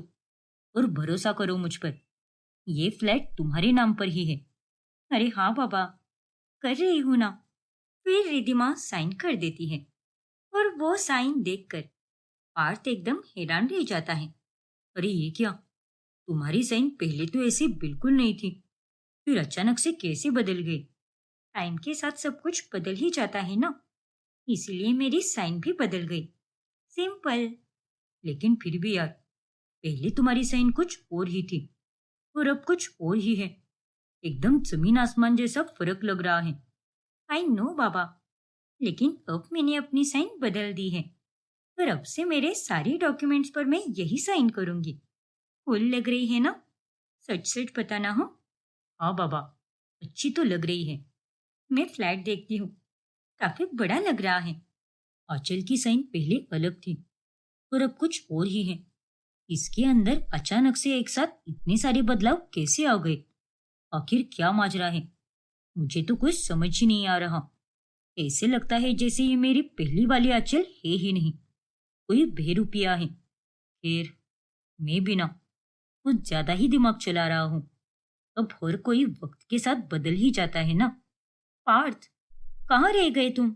और भरोसा करो मुझ पर। ये फ्लैट तुम्हारे नाम पर ही है। अरे हाँ बाबा, कर रही हूँ ना। फिर रिधिमा साइन कर देती है और वो साइन देखकर पार्थ एकदम हैरान रह जाता है। अरे ये क्या? तुम्हारी साइन पहले तो ऐसी बिल्कुल नहीं थी, फिर अचानक से कैसे बदल गई? टाइम के साथ सब कुछ बदल ही जाता है ना, इसीलिए मेरी साइन भी बदल गई। सिंपल। लेकिन फिर भी यार, पहले तुम्हारी साइन कुछ और ही थी और अब कुछ और ही है। एकदम जमीन आसमान जैसा फर्क लग रहा है। आई नो बाबा, लेकिन अब मैंने अपनी साइन बदल दी है और अब से मेरे सारे डॉक्यूमेंट्स पर मैं यही साइन करूंगी। फुल लग रही है ना? सच सच बताना हो। हाँ बाबा, अच्छी तो लग रही है। मैं फ्लैट देखती हूँ, काफी बड़ा लग रहा है। आंचल की साइन पहले अलग थी और अब कुछ और ही है। इसके अंदर अचानक से एक साथ इतने सारे बदलाव कैसे आ गए? आखिर क्या माजरा है? मुझे तो कुछ समझ ही नहीं आ रहा। ऐसे लगता है जैसे ये मेरी पहली वाली आंचल है ही नहीं, कोई बहरूपिया है। खैर, मैं भी ना कुछ ज्यादा ही दिमाग चला रहा हूँ। अब हर कोई वक्त के साथ बदल ही जाता है ना। पार्थ, कहाँ रह गए तुम?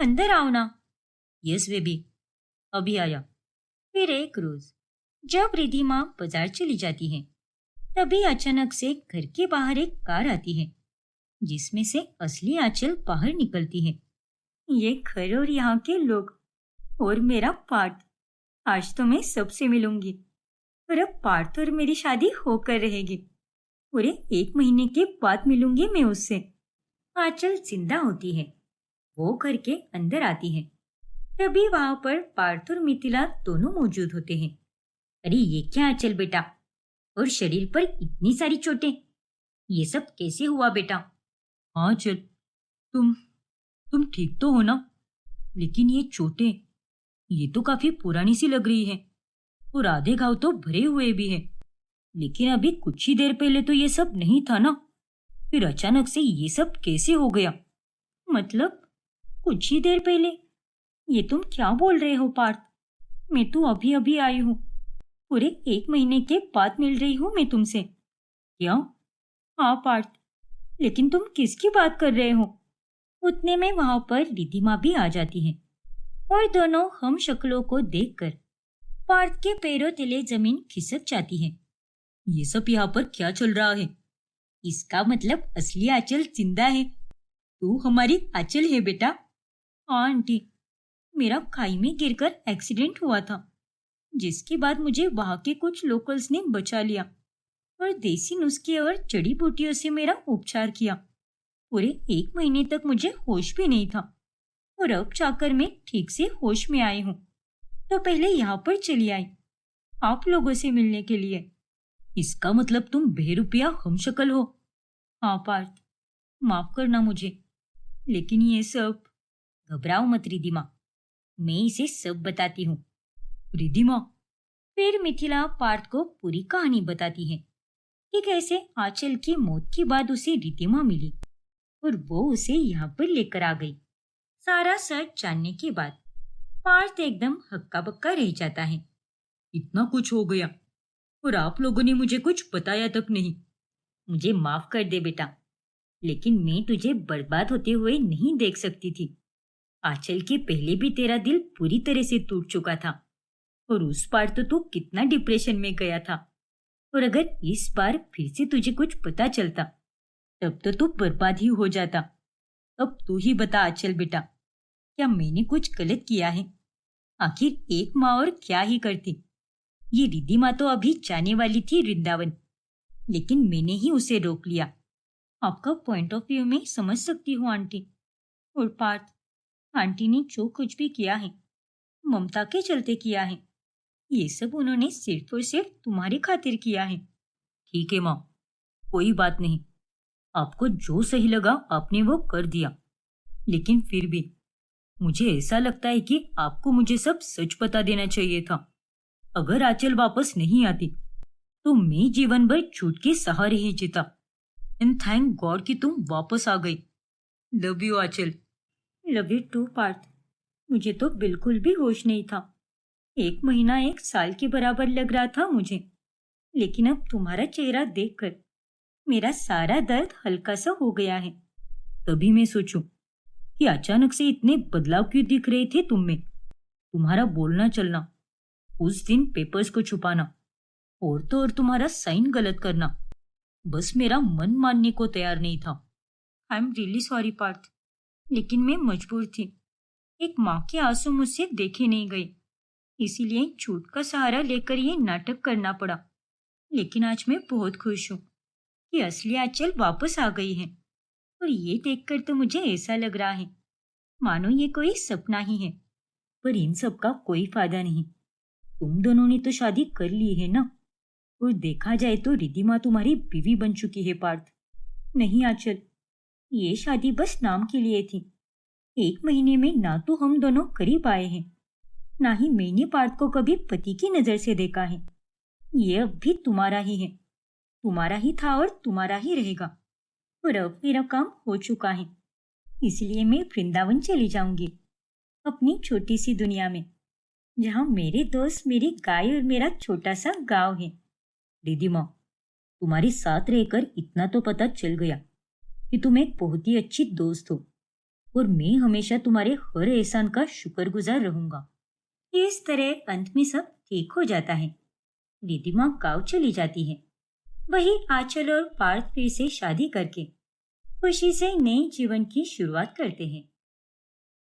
अंदर आओ ना। यस बेबी, अभी आया। फिर एक रोज जब रिधिमा बाजार चली जाती है, तभी अचानक से घर के बाहर एक कार आती है जिसमें से असली आंचल बाहर निकलती है। ये घर और यहाँ के लोग और मेरा पार्थ, आज तो मैं सबसे मिलूंगी। और अब पार्थ और मेरी शादी होकर रहेगी। पूरे 1 महीने के बाद मिलूंगी मैं उससे। आंचल जिंदा होती है। वो घर के अंदर आती है, तभी वहां पर पार्थ और मिथिला दोनों मौजूद होते हैं। अरे ये क्या आंचल बेटा, और शरीर पर इतनी सारी चोटें, ये सब कैसे हुआ बेटा? हाँ चल, तुम तुम ठीक तो हो ना? लेकिन ये चोटें, ये तो काफी पुरानी सी लग रही है और आधे घाव तो भरे हुए भी हैं। लेकिन अभी कुछ ही देर पहले तो ये सब नहीं था ना। फिर अचानक से ये सब कैसे हो गया? मतलब कुछ ही देर पहले? ये तुम क्या बोल रहे हो पार्थ? मैं तो अभी अभी आई हूँ, पूरे 1 महीने के बाद मिल रही हूँ मैं तुमसे। क्या? हाँ पार्थ, लेकिन तुम किसकी बात कर रहे हो? उतने में वहां पर रिधिमा भी आ जाती है और दोनों हम शक्लों को देखकर पार्थ के पैरों तले जमीन खिसक जाती है। ये सब यहाँ पर क्या चल रहा है? इसका मतलब असली आंचल जिंदा है। तू हमारी आंचल है बेटा। हाँ आंटी, मेरा खाई में गिरकर एक्सीडेंट हुआ था, जिसके बाद मुझे वहां के कुछ लोकल्स ने बचा लिया और देसी नुस्खे और जड़ी बूटियों से मेरा उपचार किया। पूरे 1 महीने तक मुझे होश भी नहीं था और अब जाकर मैं ठीक से होश में आई हूँ, तो पहले यहाँ पर चली आई आप लोगों से मिलने के लिए। इसका मतलब तुम बेरुपया हमशक्ल हो? हाँ पार्थ, माफ करना मुझे, लेकिन ये सब। घबराओ मत रिधिमा, मैं इसे सब बताती हूँ। रिधिमा? फिर मिथिला पार्थ को पूरी कहानी बताती है कि कैसे आंचल की मौत के बाद उसे रिधिमा मिली और वो उसे यहाँ पर लेकर आ गई। सारा सच जानने के बाद पार्थ एकदम हक्का बक्का रह जाता है। इतना कुछ हो गया और आप लोगों ने मुझे कुछ बताया तक नहीं। मुझे माफ कर दे बेटा, लेकिन मैं तुझे बर्बाद होते हुए नहीं देख सकती थी। आंचल के पहले भी तेरा दिल पूरी तरह से टूट चुका था और उस बार तो तू कितना डिप्रेशन में गया था, और अगर इस बार फिर से तुझे कुछ पता चलता तब तो तू बर्बाद ही हो जाता। अब तू ही बता आंचल बेटा, क्या मैंने कुछ गलत किया है? आखिर एक माँ और क्या ही करती। ये रिद्धि माँ तो अभी जाने वाली थी वृंदावन, लेकिन मैंने ही उसे रोक लिया। आपका पॉइंट ऑफ व्यू में समझ सकती हूँ आंटी। और पार्थ, आंटी ने जो कुछ भी किया है ममता के चलते किया है। ये सब उन्होंने सिर्फ और सिर्फ तुम्हारी खातिर किया है। ठीक है माँ, कोई बात नहीं। आपको जो सही लगा आपने वो कर दिया, लेकिन फिर भी मुझे ऐसा लगता है कि आपको मुझे सब सच बता देना चाहिए था। अगर आंचल वापस नहीं आती तो मैं जीवन भर झूठ के सहारे ही जीता। एंड थैंक गॉड कि तुम वापस आ गई। Love you Anchal. Love you too Parth. मुझे तो बिल्कुल भी होश नहीं था। 1 महीना 1 साल के बराबर लग रहा था मुझे, लेकिन अब तुम्हारा चेहरा देखकर मेरा सारा दर्द हल्का सा हो गया है। तभी मैं सोचूं कि अचानक से इतने बदलाव क्यों दिख रहे थे तुम में। तुम्हारा बोलना चलना, उस दिन पेपर्स को छुपाना, और तो और तुम्हारा साइन गलत करना, बस मेरा मन मानने को तैयार नहीं था। I am really sorry Parth, लेकिन मैं मजबूर थी। एक माँ के आंसू मुझसे देखे नहीं गए, इसीलिए झूठ का सहारा लेकर ये नाटक करना पड़ा। लेकिन आज मैं बहुत खुश हूँ कि असली आंचल वापस आ गई है, और ये देखकर तो मुझे ऐसा लग रहा है मानो ये कोई सपना ही है। पर इन सब का कोई फायदा नहीं। तुम दोनों ने तो शादी कर ली है ना, और देखा जाए तो रिधिमा तुम्हारी बीवी बन चुकी है पार्थ। नहीं आंचल, ये शादी बस नाम के लिए थी। 1 महीने में ना तो हम दोनों करीब आए हैं, ना ही मैंने पार्थ को कभी पति की नजर से देखा है। ये अब भी तुम्हारा ही है, तुम्हारा ही था और तुम्हारा ही रहेगा। और अब मेरा काम हो चुका है, इसलिए मैं वृंदावन चली जाऊंगी, अपनी छोटी सी दुनिया में, जहाँ मेरे दोस्त, मेरी गाय और मेरा छोटा सा गांव है। रिधिमा, तुम्हारे साथ रहकर इतना तो पता चल गया कि तुम एक बहुत ही अच्छी दोस्त हो, और मैं हमेशा तुम्हारे हर एहसान का शुक्रगुजार रहूंगा। इस तरह अंत में सब ठीक हो जाता है। रिधिमा गांव चली जाती है। वही आंचल और पार्थ फिर से शादी करके खुशी से नए जीवन की शुरुआत करते हैं।